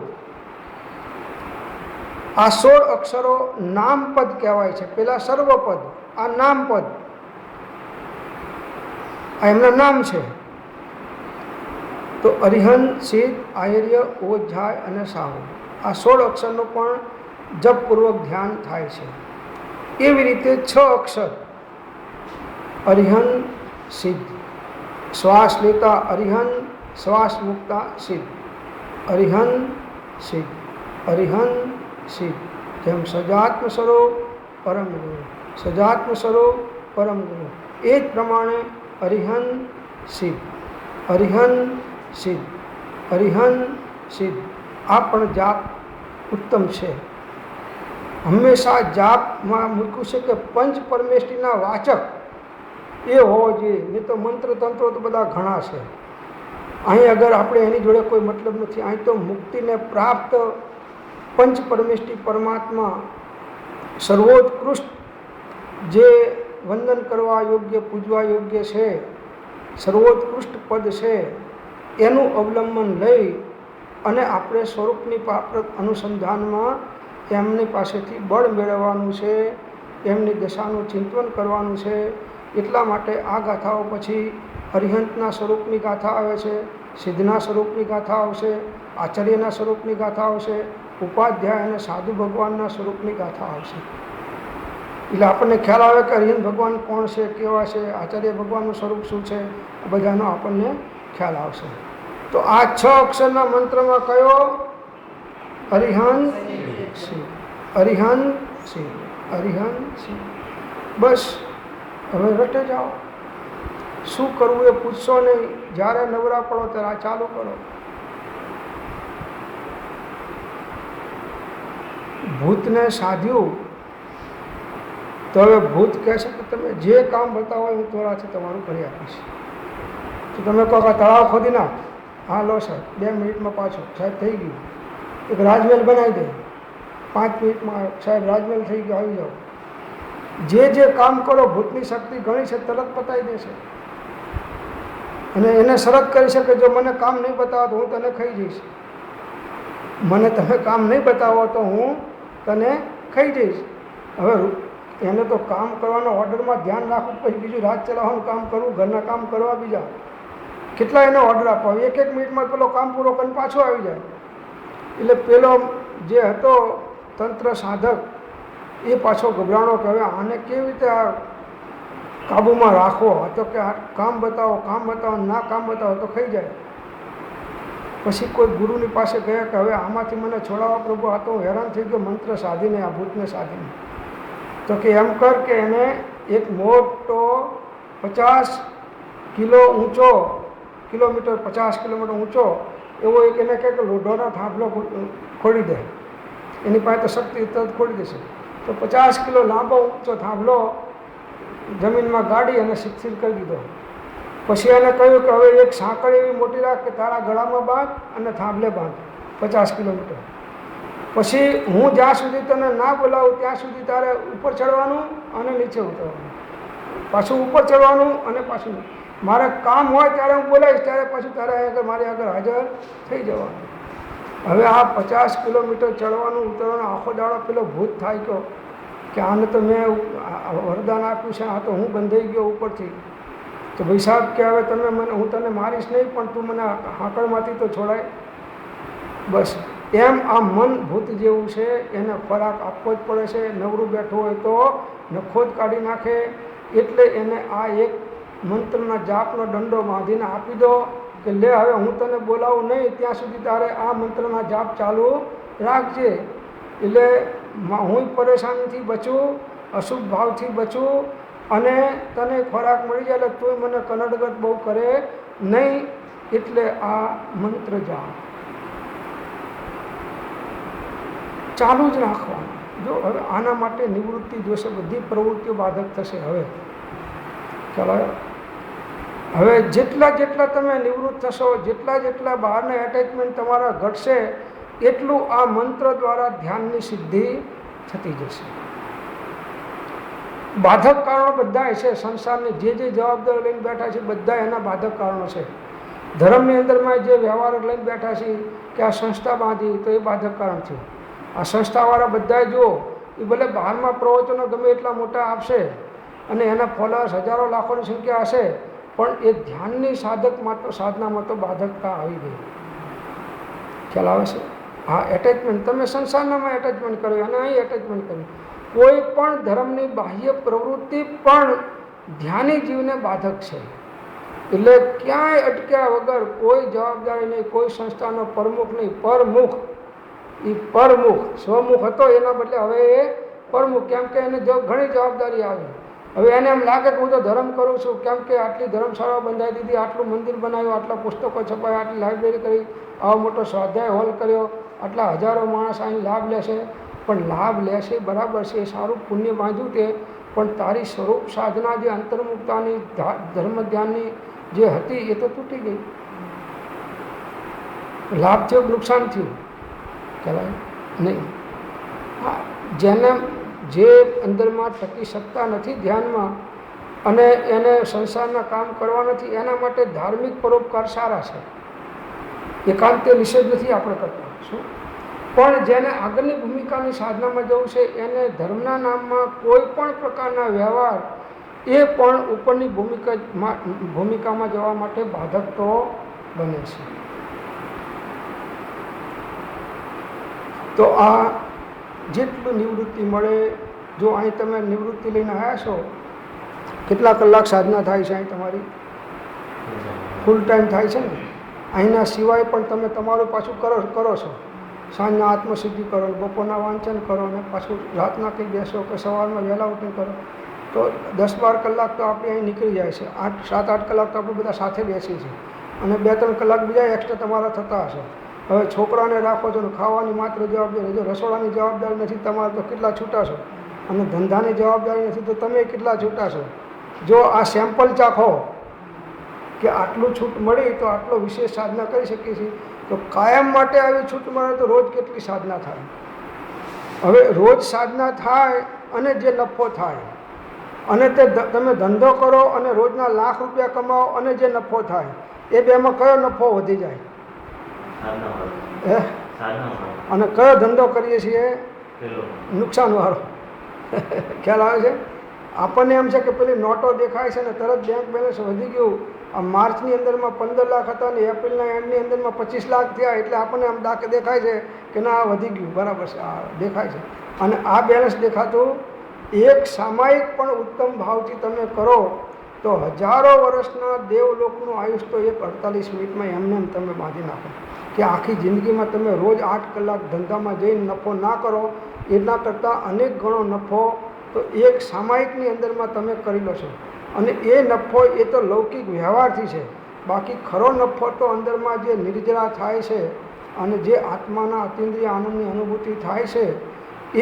આ 16 અક્ષરો નામપદ કહેવાય છે. પેલા સર્વપદ, આ નામપદ. આ એમના નામ છે. તો અરિહંત, સિદ્ધ, આયર્ય, ઉવજ્જાય અને સાહુ. આ 16 અક્ષરનું પણ જપપૂર્વક ધ્યાન થાય છે. એવી રીતે 6 અક્ષર અરિહંત, સિદ્ધ. શ્વાસ લેતા અરિહંત, શ્વાસ મૂકતા સિદ્ધ. અરિહંત, સિદ્ધ. અરિહંત, સિદ્ધ. જેમ સજાત્મ સ્વરૂપ પરમ ગુરુ, સજાત્મ સ્વરૂપ પરમ ગુરુ. એ જ પ્રમાણે અરિહંત, સિદ્ધ. અરિહંત, સિદ્ધ. અરિહંત, સિદ્ધ. આ પણ જાપ ઉત્તમ છે. હંમેશા જાપમાં મૂક્યું છે કે પંચ પરમેષ્ઠીના વાચક એ હોવો જોઈએ. નહીં તો મંત્ર તંત્રો તો બધા ઘણા છે. અહીં અગર આપણે એની જોડે કોઈ મતલબ નથી. અહીં તો મુક્તિને પ્રાપ્ત પંચ પરમેષ્ઠી પરમાત્મા સર્વોત્કૃષ્ટ જે વંદન કરવા યોગ્ય, પૂજવા યોગ્ય છે, સર્વોત્કૃષ્ટ પદ છે, એનું અવલંબન લઈ અને આપણે સ્વરૂપની પ્રાપ્ત અનુસંધાનમાં એમની પાસેથી બળ મેળવવાનું છે, એમની દશાનું ચિંતન કરવાનું છે. એટલા માટે આ ગાથાઓ પછી અરિહંતના સ્વરૂપની ગાથા આવે છે, સિદ્ધના સ્વરૂપની ગાથા આવશે, આચાર્યના સ્વરૂપની ગાથા આવશે, ઉપાધ્યાય અને સાધુ ભગવાનના સ્વરૂપની ગાથા આવશે. એટલે આપણને ખ્યાલ આવે કે અરિહંત ભગવાન કોણ છે, કેવા છે, આચાર્ય ભગવાનનું સ્વરૂપ શું છે, બધાનો આપણને ખ્યાલ આવશે. તો આ 6 અક્ષરના મંત્રમાં કયો? અરિહંત, સિદ્ધ. અરિહંત, સિદ્ધ. અરિહંત, સિદ્ધ. બસ હવે રટે જાઓ. શું કરવું એ પૂછશો નહીં. જ્યારે નવરા પડો ત્યારે આ ચાલુ કરો. ભૂતને સાધ્યું તો હવે ભૂત કહે છે કે તમે જે કામ બતાવો હું તોરાથી તમારું કરી આપીશ. તો તમે કહો કે તળાવ ખોદી નાખ. હા લો સાહેબ, 2 મિનિટમાં પાછો. સાહેબ થઈ ગયું. એક રાજમહેલ બનાવી દે. 5 મિનિટમાં સાહેબ રાજમહેલ થઈ ગયો, આવી જાઓ. જે કામ કરો ભૂતની શક્તિ ઘણી છે, તરત પતાવી દેશે. અને એને શરત કરી શકે જો મને કામ નહીં બતાવો તો હું તને ખાઈ જઈશ. મને તમે કામ નહીં બતાવો તો હું તને ખાઈ જઈશ. હવે એને તો કામ કરવાના ઓર્ડરમાં ધ્યાન રાખવું, પછી બીજું રાત ચલાવવાનું કામ કરવું, ઘરના કામ કરવા બીજા કેટલા એને ઓર્ડર આપવા. 1 મિનિટમાં પેલો કામ પૂરો કરીને પાછો આવી જાય. એટલે પેલો જે હતો તંત્ર સાધક એ પાછો ગભરાણો કે હવે આને કેવી રીતે આ કાબૂમાં રાખવો. તો કે આ કામ બતાવો, ના કામ બતાવો તો ખાઈ જાય. પછી કોઈ ગુરુની પાસે ગયા કે હવે આમાંથી મને છોડાવવા પ્રભુ, આ તો હેરાન થઈ ગયો મંત્ર સાધીને, આ ભૂતને સાધીને. તો કે એમ કર કે એને એક મોટો 50 કિલો ઊંચો કિલોમીટર 50 કિલોમીટર ઊંચો એવો એક એને કહે કે લોઢોનો થાંભલો ખોડી દે. એની પાસે તો શક્તિ તરત ખોડી દેશે. તો 50 કિલો લાંબો ઊંચો થાંભલો જમીનમાં ગાડી અને શિથિલ કરી દીધો. પછી એને કહ્યું કે હવે એક સાંકળ એવી મોટી રાખ કે તારા ગળામાં બાંધ અને થાંભલે બાંધ 50 કિલોમીટર. પછી હું જ્યાં સુધી તને ના બોલાવું ત્યાં સુધી તારે ઉપર ચડવાનું અને નીચે ઉતરવાનું, પાછું ઉપર ચડવાનું અને પાછું મારે કામ હોય ત્યારે હું બોલાવીશ ત્યારે પાછું તારે આગળ મારી આગળ હાજર થઈ જવાનું. હવે આ 50 કિલોમીટર ચડવાનું ઉતરવાનું આખો દાડો પેલો ભૂત થાય ગયો કે આને તો મેં વરદાન આપ્યું છે, આ તો હું બંધાઈ ગયો ઉપરથી. તો ભાઈ સાહેબ કે હવે તમે મને, હું તને મારીશ નહીં પણ તું મને હાંકળમાંથી તો છોડાય. બસ એમ આ મન ભૂત જેવું છે, એને ખોરાક આપવો જ પડે છે. નવરું બેઠું હોય તો નખો જ કાઢી નાખે. એટલે એને આ એક મંત્રના જાપનો દંડો બાંધીને આપી દો કે લે હવે હું તને બોલાવું નહીં ત્યાં સુધી તારે આ મંત્રના જાપ ચાલુ રાખજે. એટલે હું પરેશાનીથી બચું, અશુભ ભાવથી બચું અને તને ખોરાક મળી જાય એટલે તું મને કનડગત બહુ કરે નહીં. એટલે આ મંત્ર જાપ ચાલુ જ રાખવાનું. જો હવે આના માટે નિવૃત્તિ જોશે, બધી પ્રવૃત્તિઓ બાધક થશે. હવે ચાલો, હવે જેટલા તમે નિવૃત્ત થશો, જેટલા બહારના એટેચમેન્ટ તમારા ઘટશે એટલું આ મંત્ર દ્વારા ધ્યાનની સિદ્ધિ થતી જશે. બાધક કારણો બધા છે સંસારની, જે જવાબદારી લઈને બેઠા છે બધા એના બાધક કારણો છે. ધર્મની અંદરમાં જે વ્યવહાર લઈને બેઠા છે કે આ સંસ્થા બાંધી તો એ બાધક કારણ થયું. આ સંસ્થાવાળા બધા જુઓ, એ ભલે બહારમાં પ્રવચનો ગમે એટલા મોટા આપશે અને એના ફોલોઅર્સ હજારો લાખોની સંખ્યા હશે, પણ એ ધ્યાનની સાધકમાં તો સાધનામાં તો બાધકતા આવી ગઈ. ખ્યાલ આવે છે? હા, એટેચમેન્ટ તમે સંસારનામાં એટેચમેન્ટ કર્યું અને અહીં એટેચમેન્ટ કર્યું. કોઈ પણ ધર્મની બાહ્ય પ્રવૃત્તિ પણ ધ્યાની જીવને બાધક છે. એટલે ક્યાંય અટક્યા વગર કોઈ જવાબદારી નહીં, કોઈ સંસ્થાનો પ્રમુખ નહીં, પરમુખ. એ પરમુખ, સ્વમુખ હતો એના બદલે હવે એ પરમુખ. કેમ કે એને ઘણી જવાબદારી આવી. હવે એને એમ લાગે કે હું તો ધર્મ કરું છું, કેમ કે આટલી ધર્મશાળાઓ બંધાઈ દીધી, આટલું મંદિર બનાવ્યું, આટલા પુસ્તકો છપાયા, આટલી લાઇબ્રેરી કરી, આવો મોટો સ્વાધ્યાય હોલ કર્યો, આટલા હજારો માણસ અહીં લાભ લેશે. પણ લાભ લેશે બરાબર છે, સારું પુણ્ય બાંધ્યું તે, પણ તારી સ્વરૂપ સાધના જે અંતર્મુક્તાની ધર્મ ધ્યાનની જે હતી એ તો તૂટી ગઈ. લાભ થયો, નુકસાન થયું કહેવાય નહીં. હા, જેને જે અંદરમાં ટકી શકતા નથી ધ્યાનમાં અને એને સંસારના કામ કરવા નથી, એના માટે ધાર્મિક પરોપકાર સારા છે. એકાંતે નિષેધ નથી આપણે કરતા શું. પણ જેને આગળની ભૂમિકાની સાધનામાં જવું છે, એને ધર્મના નામમાં કોઈ પણ પ્રકારના વ્યવહાર એ પણ ઉપરની ભૂમિકામાં જવા માટે બાધક તો બને છે. તો આ જેટલું નિવૃત્તિ મળે, જો અહીં તમે નિવૃત્તિ લઈને આવ્યા છો, કેટલા કલાક સાધના થાય છે અહીં તમારી? ફૂલ ટાઈમ થાય છે ને. અહીંના સિવાય પણ તમે તમારું પાછું કરો છો. સાંજના આત્મસિદ્ધિ કરો, બપોરના વાંચન કરો અને પાછું રાતના કંઈ બેસો કે સવારમાં વહેલા ઉઠીને કરો, તો 10-12 કલાક તો આપણે અહીં નીકળી જાય છે. 7-8 કલાક તો આપણે બધા સાથે બેસીએ છીએ અને 2-3 કલાક બીજા એક્સ્ટ્રા તમારા થતા હશે. હવે છોકરાને રાખો છો ને ખાવાની માત્ર જવાબદારી, જો રસોડાની જવાબદારી નથી તમારે તો કેટલા છૂટા છો, અને ધંધાની જવાબદારી નથી તો તમે કેટલા છૂટા છો. જો આ સેમ્પલ ચાખો કે આટલું છૂટ મળી તો આટલો વિશેષ સાધના કરી શકીએ છીએ, તો કાયમ માટે આવી છૂટ મળે તો રોજ કેટલી સાધના થાય. હવે રોજ સાધના થાય અને જે નફો થાય, અને તે તમે ધંધો કરો અને રોજના લાખ રૂપિયા કમાઓ અને જે નફો થાય, એ બેમાં કયો નફો વધી જાય? અને કયો ધંધો કરીએ છીએ? નુકસાનવાળો. ખ્યાલ આવે છે? આપણને એમ છે કે પેલી નોટો દેખાય છે ને તરત બેંક બેલેન્સ વધી ગયું. આ માર્ચની અંદરમાં 15 લાખ હતા ને એપ્રિલના એન્ડની અંદરમાં 25 લાખ થયા, એટલે આપણને આમ દેખાય છે કે ના આ વધી ગયું, બરાબર છે, આ દેખાય છે. અને આ બેલેન્સ દેખાતું એક સામાયિક પણ ઉત્તમ ભાવથી તમે કરો તો હજારો વર્ષના દેવલોકનું આયુષ તો એક 48 મિનિટમાં એમને એમ તમે બાંધી નાખો. કે આખી જિંદગીમાં તમે રોજ 8 કલાક ધંધામાં જઈને નફો ના કરો, એના કરતાં અનેક ગણો નફો તો એક સામાયિકની અંદરમાં તમે કરી લો છો, અને એ નફો એ તો લૌકિક વ્યવહારથી છે. બાકી ખરો નફો તો અંદરમાં જે નિર્જરા થાય છે અને જે આત્માના અતિન્દ્રિય આનંદની અનુભૂતિ થાય છે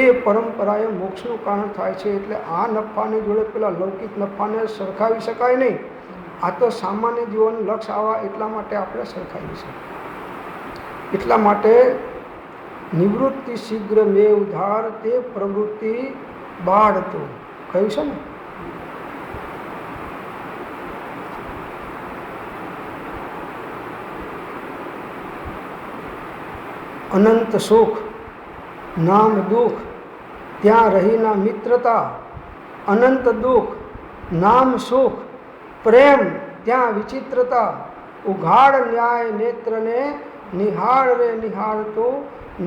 એ પરંપરાએ મોક્ષનું કારણ થાય છે. એટલે આ નફાની જોડે પેલા લૌકિક નફાને સરખાવી શકાય નહીં. આ તો સામાન્ય જીવનનું લક્ષ્ય આવા એટલા માટે આપણે સરખાવીએ છીએ. એટલા માટે નિવૃત્તિ શીઘ્ર મેવ ધાર તે પ્રવૃત્તિ બાળતું કહ્યું છે ને. અનંત સુખ નામ દુઃખ ત્યાં રહીના મિત્રતા, અનંત દુઃખ નામ સુખ પ્રેમ ત્યાં વિચિત્રતા, ઉઘાડ ન્યાય નેત્રને નિહાળ રે નિહાળતો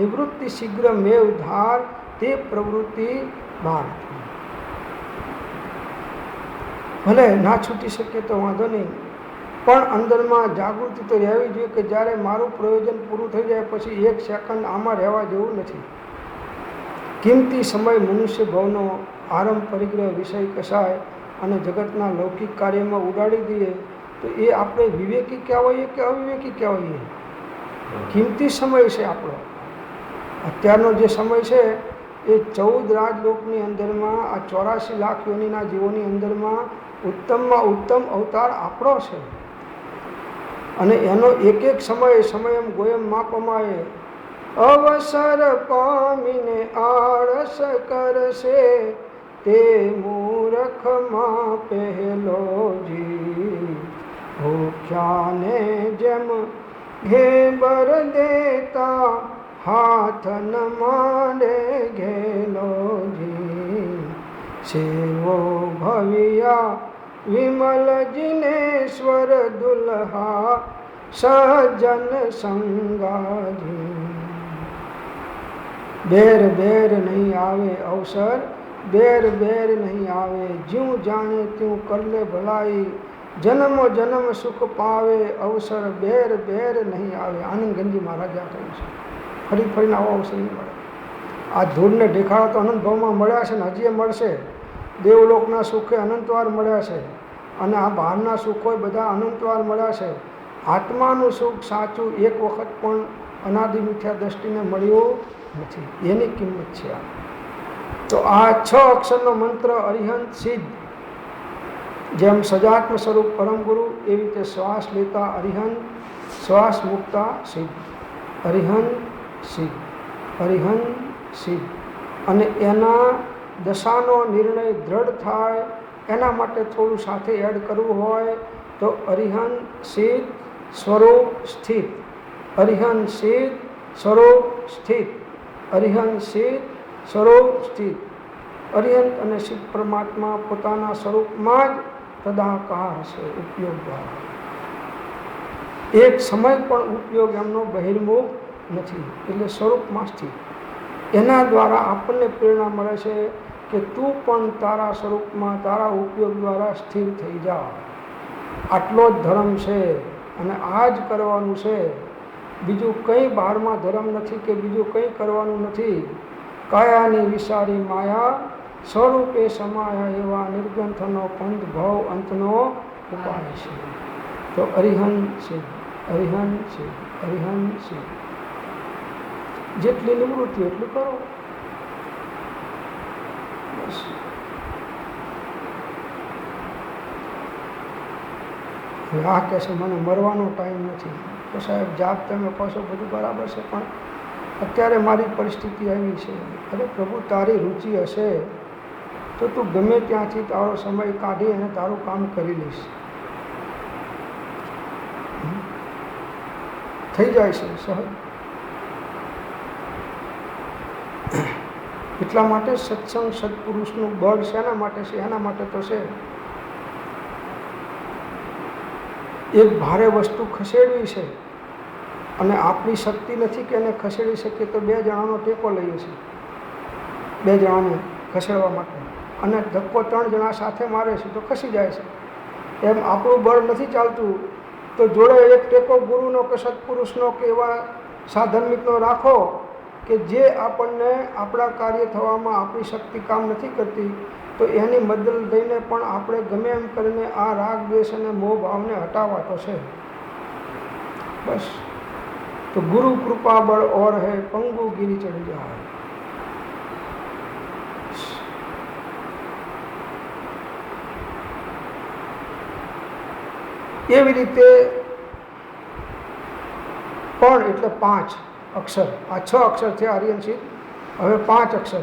નિવૃત્તિ શીઘ્ર મેવ ધાર તે પ્રવૃત્તિ બાળ. ભલે ના છૂટી શકે તો વાંધો નહીં, પણ અંદરમાં જાગૃતિ તો રહેવી જોઈએ કે જ્યારે મારું પ્રયોજન પૂરું થઈ જાય પછી એક સેકન્ડ આમાં રહેવા જેવું નથી. કિંમતી સમય મનુષ્ય ભવનો આરંભ પરિગ્રહ વિષય કસાય અને જગતના લૌકિક કાર્યમાં ઉડાડી દઈએ તો એ આપણે વિવેકી કહેવાઈએ કે અવિવેકી કહેવાઈએ? કિંમતી સમય છે આપણો. અત્યારનો જે સમય છે એ 14 રાજલોકની અંદરમાં આ 84 લાખ યોનિના જીવોની અંદરમાં ઉત્તમમાં ઉત્તમ અવતાર આપણો છે. અને એનો એક એક સમયમ ગોયમ માપમાએ અવસર પામીને આળસ કરશે તે મૂર્ખમાં પહેલો જી. ભૂખ્યાને જેમ ઘેબર દેતા હાથ ન માંડે ઘેલોજી. સેવો ભવિયા વિમલ જિનેશ્વર દુલ્હા સજ્જન સંગાજી. બેર બેર નહીં આવે અવસર, બેર બેર નહીં આવે જ્યું જાણે ત્યું કરલે ભલાઈ. જન્મ જન્મ સુખ પાવે અવસર બેર બેર નહીં આવે. આનંદ ગંજી મહારાજા કહ્યું છે. ફરી ફરીને આવો અવસર નહીં મળે. આ ધૂળને દેખાડો તો અનંતભાવમાં મળ્યા છે ને હજી એ મળશે. દેવલોકના સુખે અનંતવાર મળ્યા છે અને આ બહારના સુખો બધા અનંતવાર મળ્યા છે. આત્માનું સુખ સાચું એક વખત પણ અનાદિ મિથ્યા દ્રષ્ટિને મળ્યું નથી. એની કિંમત છે આ. તો આ 6 અક્ષરનો મંત્ર અરિહંત સિદ્ધ. જેમ સજાત્મ સ્વરૂપ પરમ ગુરુ એવી રીતે શ્વાસ લેતા અરિહંત, શ્વાસ મૂકતા સિદ્ધ. અરિહંત સિદ્ધ, અરિહંત સિદ્ધ. અને એના દશાનો નિર્ણય દ્રઢ થાય એના માટે થોડું સાથે એડ કરવું હોય તો અરિહંત સિદ્ધ સ્વરૂપ સ્થિત, અરિહંત સિદ્ધ સ્વરૂપ સ્થિત, અરિહંત સિદ્ધ સ્વરૂપ સ્થિત. અરિહંત અને સિદ્ધ પરમાત્મા પોતાના સ્વરૂપમાં જ તદાકાર છે ઉપયોગ દ્વારા. એક સમય પણ ઉપયોગ એમનો બહિર્મુખ નથી. એટલે સ્વરૂપમાં સ્થિત. એના દ્વારા આપણને પ્રેરણા મળે છે કે તું પણ તારા સ્વરૂપમાં તારા ઉપયોગ દ્વારા સ્થિર થઈ જા. આટલો જ ધર્મ છે અને આ જ કરવાનું છે. બીજું કંઈ બહારમાં ધર્મ નથી કે બીજું કંઈ કરવાનું નથી. કાયાની વિસારી માયા સ્વરૂપે સમાયા એવા નિર્ગ્રંથનો પંથ ભવ અંતનો ઉપાય છે. તો અરિહંત છે, અરિહંત છે, અરિહંત છે. જેટલી નિવૃત્તિ એટલું કરો બસ. આ કહે છે મને મરવાનો ટાઈમ નથી. તો સાહેબ જાપ તમે કહો છો બધું બરાબર છે પણ અત્યારે મારી પરિસ્થિતિ આવી છે. અરે પ્રભુ તારી રુચિ હશે તો તું ગમે ત્યાંથી તારો સમય કાઢી અને તારું કામ કરી લઈશ. થઈ જાય છે સહજ. એટલા માટે સત્સંગ સત્પુરુષનું બળ શેના માટે છે? એના માટે તો છે. એક ભારે વસ્તુ ખસેડવી છે અને આપણી શક્તિ નથી કે એને ખસેડી શકીએ તો 2 જણાનો ટેકો લઈએ છીએ. 2 જણાને ખસેડવા માટે અને ધક્કો 3 જણા સાથે મારે છે તો ખસી જાય છે. એમ આપણું બળ નથી ચાલતું તો જોડે એક ટેકો ગુરુનો કે સત્પુરુષનો કે એવા સાધર્મિકનો રાખો કે જે આપણને આપણા કાર્ય થવામાં આપણી શક્તિ કામ નથી કરતી, તો એની મદદ લઈને પણ આપણે ગમે એમ કરીને આ રાગ દ્વેષ અને મોહ ભાવને હટાવવા તો છે બસ. તો ગુરુ કૃપા બળ ઓર હૈ, પંગુ ગીરી ચઢ જાય. એવી રીતે પણ એટલે 5 અક્ષર, આ 6 અક્ષર છે આર્યન સિદ્ધ. હવે 5 અક્ષર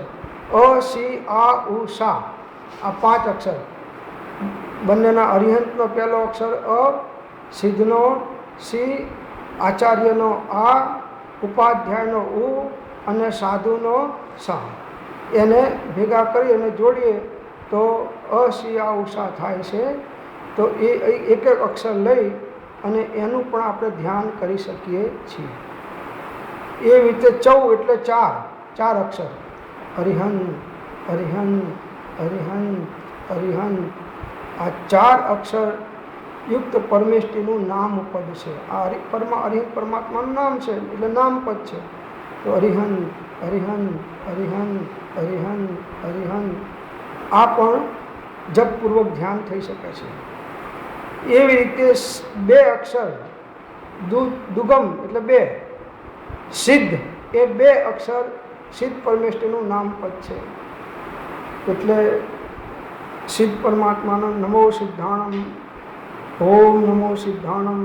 અ સી આ ઉ સા, આ 5 અક્ષર બંનેના અરિહંતનો પહેલો અક્ષર અ, સિદ્ધનો સી, આચાર્યનો આ, ઉપાધ્યાયનો ઉ અને સાધુનો સા, એને ભેગા કરી અને જોડીએ તો અ સી આ ઉ સા થાય છે. તો એ એક એક અક્ષર લઈ અને એનું પણ આપણે ધ્યાન કરી શકીએ છીએ. એ રીતે 9 એટલે 4 અક્ષર અરિહન અરિહન અરિહન અરિહન, આ 4 અક્ષર યુક્ત પરમેષ્ટિનું નામ પદ છે. આ અરિહંત પરમાત્માનું નામ છે એટલે નામ પદ છે. તો અરિહન અરિહન અરિહન અરિહન અરિહન, આ પણ જપપૂર્વક ધ્યાન થઈ શકે છે. એવી રીતે 2 અક્ષર દુગમ એટલે 2, સિદ્ધ એ 2 અક્ષર સિદ્ધ પરમેષ્ટિનું નામ પદ છે. એટલે સિદ્ધ પરમાત્માનો નમો સિદ્ધાણમ, ઓમ નમો સિદ્ધાણમ,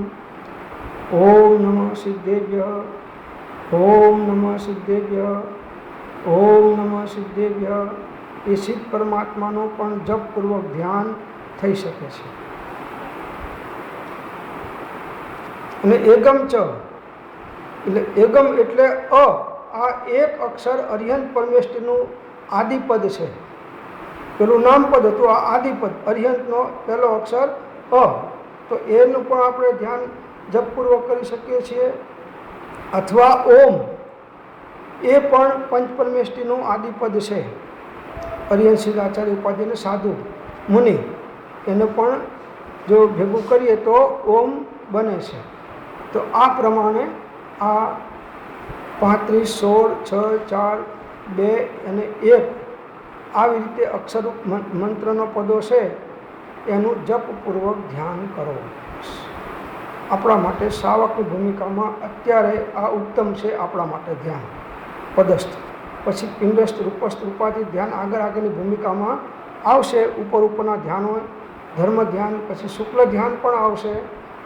ઓમ નમઃ સિદ્ધેભ્ય, ઓમ નમઃ સિદ્ધેભ્ય, ઓમ નમઃ સિદ્ધેભ્ય, એ સિદ્ધ પરમાત્માનો પણ જપપૂર્વક ધ્યાન થઈ શકે છે. અને એગમ ચ એટલે એગમ એટલે અ, આ એક અક્ષર અરિહંત પરમેષ્ટિનું આદિપદ છે. પેલું નામપદ હતું, આ આદિપદ અરિહંતનો પહેલો અક્ષર અ, તો એનું પણ આપણે ધ્યાન જપપૂર્વક કરી શકીએ છીએ. અથવા ઓમ, એ પણ પંચપરમેષ્ટિનું આદિપદ છે. અરિહંત સિદ્ધ આચાર્ય ઉપાધ્યાય સાધુ મુનિ, એને પણ જો ભેગું કરીએ તો ઓમ બને છે. તો આ પ્રમાણે આ 35, 16, 6, 4, 2 અને 1 આવી રીતે અક્ષર મંત્રનો પદો છે, એનું જપપૂર્વક ધ્યાન કરો. આપણા માટે શ્રાવકની ભૂમિકામાં અત્યારે આ ઉત્તમ છે. આપણા માટે ધ્યાન પદસ્થ, પછી પિંડસ્થ, રૂપસ્થ, રૂપાથી ધ્યાન આગળની ભૂમિકામાં આવશે. ઉપરના ધ્યાન હોય, ધર્મ ધ્યાન, પછી શુક્લ ધ્યાન પણ આવશે.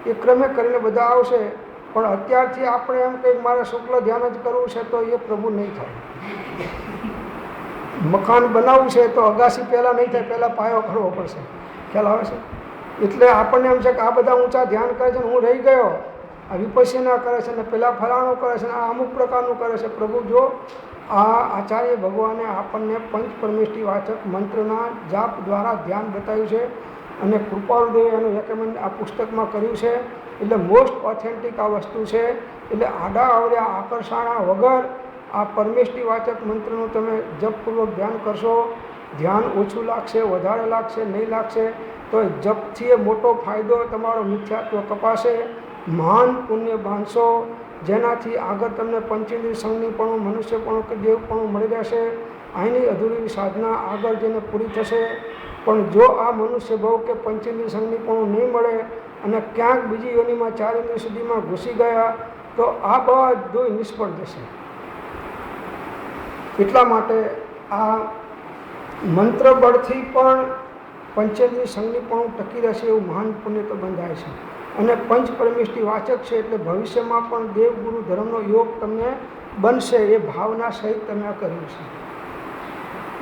એ ક્રમે કરીને બધા આવશે. પણ અત્યારથી આપણે એમ કંઈક મારે શુક્લ ધ્યાન જ કરવું છે તો એ પ્રભુ નહીં થાય. મકાન બનાવવું છે તો અગાસી પહેલાં નહીં થાય, પહેલાં પાયો કરવો પડશે. ખ્યાલ આવે છે? એટલે આપણને એમ છે કે આ બધા ઊંચા ધ્યાન કરે છે ને હું રહી ગયો, આ વિપસ્યના કરે છે ને પેલા ફલાણું કરે છે ને આ અમુક પ્રકારનું કરે છે. પ્રભુ જો આ આચાર્ય ભગવાને આપણને પંચપરમેષ્ટિ વાચક મંત્રના જાપ દ્વારા ધ્યાન બતાવ્યું છે અને કૃપાળુદેવે એનું રેકમેન્ડ આ પુસ્તકમાં કર્યું છે. એટલે મોસ્ટ ઓથેન્ટિક આ વસ્તુ છે. એટલે આડા આવડ્યા આકર્ષાણા વગર આ પરમેષ્ટિ વાચક મંત્રનું તમે જપપૂર્વક ધ્યાન કરશો. ધ્યાન ઓછું લાગશે, વધારે લાગશે, નહીં લાગશે, તો જપથી એ મોટો ફાયદો તમારો મિથ્યાત્વ કપાશે, મહાન પુણ્ય બાંધશો, જેનાથી આગળ તમને પંચેન્દ્રિય સંજ્ઞીપણું, મનુષ્યપણું કે દેવપણું મળી રહેશે. અહીંની અધૂરી સાધના આગળ જઈને પૂરી થશે. પણ જો આ મનુષ્ય ભાવ કે પંચેન્દ્રિય સંજ્ઞીપણું નહીં મળે અને ક્યાંક બીજી યોનિમાં 4 ઇન્દ્રિય સુધીમાં ઘૂસી ગયા તો આ બધું નિષ્ફળ જશે. એટલા માટે આ મંત્ર બળથી પણ પંચેન્દ્રિય સંજ્ઞીપણું ટકી રહેશે એવું મહાન પુણ્ય તો બંધાય છે. અને પંચપરમેષ્ટિ વાચક છે એટલે ભવિષ્યમાં પણ દેવગુરુ ધર્મનો યોગ તમને બનશે. એ ભાવના સહિત તમે આ કર્યું છે.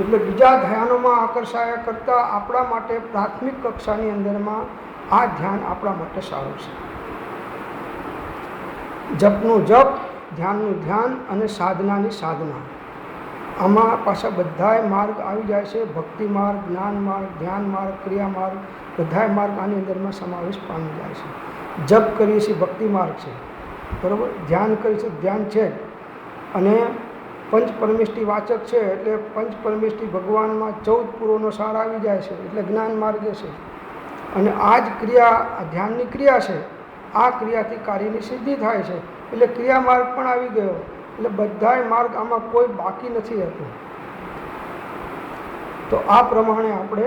એટલે બીજા ધ્યાનોમાં આકર્ષાયા કરતાં આપણા માટે પ્રાથમિક કક્ષાની અંદરમાં આ ધ્યાન આપણા માટે સારું છે. જપનું જપ, ધ્યાનનું ધ્યાન અને સાધનાની સાધના, આમાં પાછા બધાય માર્ગ આવી જાય છે. ભક્તિ માર્ગ, જ્ઞાન માર્ગ, ધ્યાન માર્ગ, ક્રિયા માર્ગ, બધાય માર્ગ આની અંદરમાં સમાવેશ પામી જાય છે. જપ કરીએ છીએ ભક્તિ માર્ગ છે, બરાબર. ધ્યાન કરીએ છીએ ધ્યાન છે. અને પંચપરમેષ્ટિ વાચક છે એટલે પંચપરમેષ્ટિ ભગવાનમાં 14 પૂર્વનો સાર આવી જાય છે એટલે જ્ઞાન માર્ગે છે. અને આ જ ક્રિયા, આ ધ્યાનની ક્રિયા છે. આ ક્રિયાથી કાર્યની સિદ્ધિ થાય છે એટલે ક્રિયા માર્ગ પણ આવી ગયો. એટલે બધાય માર્ગ આમાં કોઈ બાકી નથી રહેતું. તો આ પ્રમાણે આપણે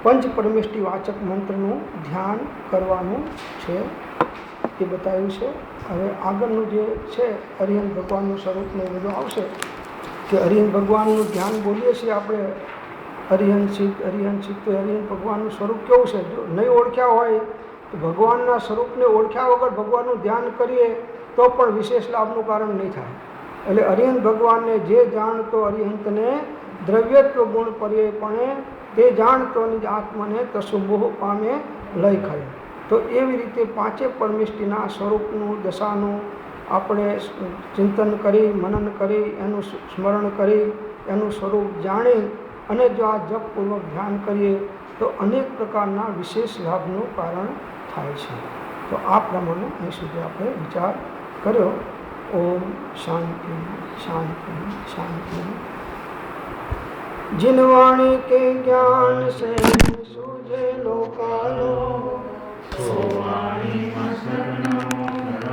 પંચ પરમેષ્ટિ વાચક મંત્રનું ધ્યાન કરવાનું છે એ બતાવ્યું છે. હવે આગળનું જે છે અરિહંત ભગવાનનું સ્વરૂપને એ બધું આવશે કે અરિહંત ભગવાનનું ધ્યાન બોલીએ છીએ આપણે, અરિહંત સિદ્ધ તો અરિહંત ભગવાનનું સ્વરૂપ કેવું છે? જો નહીં ઓળખ્યા હોય તો ભગવાનના સ્વરૂપને ઓળખ્યા વગર ભગવાનનું ધ્યાન કરીએ તો પણ વિશેષ લાભનું કારણ નહીં થાય. એટલે અરિહંત ભગવાનને જે જાણતો અરિહંતને દ્રવ્યત્વ ગુણ પર્યપણે તે જાણતો નિજ આત્માને તસુ મોહ પામે લય ખરે. તો એવી રીતે પાંચે પરમેષ્ટિના સ્વરૂપનું દશાનું આપણે ચિંતન કરી, મનન કરી, એનું સ્મરણ કરી, એનું સ્વરૂપ જાણી અને જો આ જપપૂર્વક ધ્યાન કરીએ તો અનેક પ્રકારના વિશેષ લાભનું કારણ થાય છે. તો આ પ્રમાણે અહીં સુધી આપણે વિચાર કર્યો. ઓમ શાંતિ શાંતિ શાંતિ. जिन वाणी के ज्ञान से सूझे लोकालो, सो वाणी में शरणम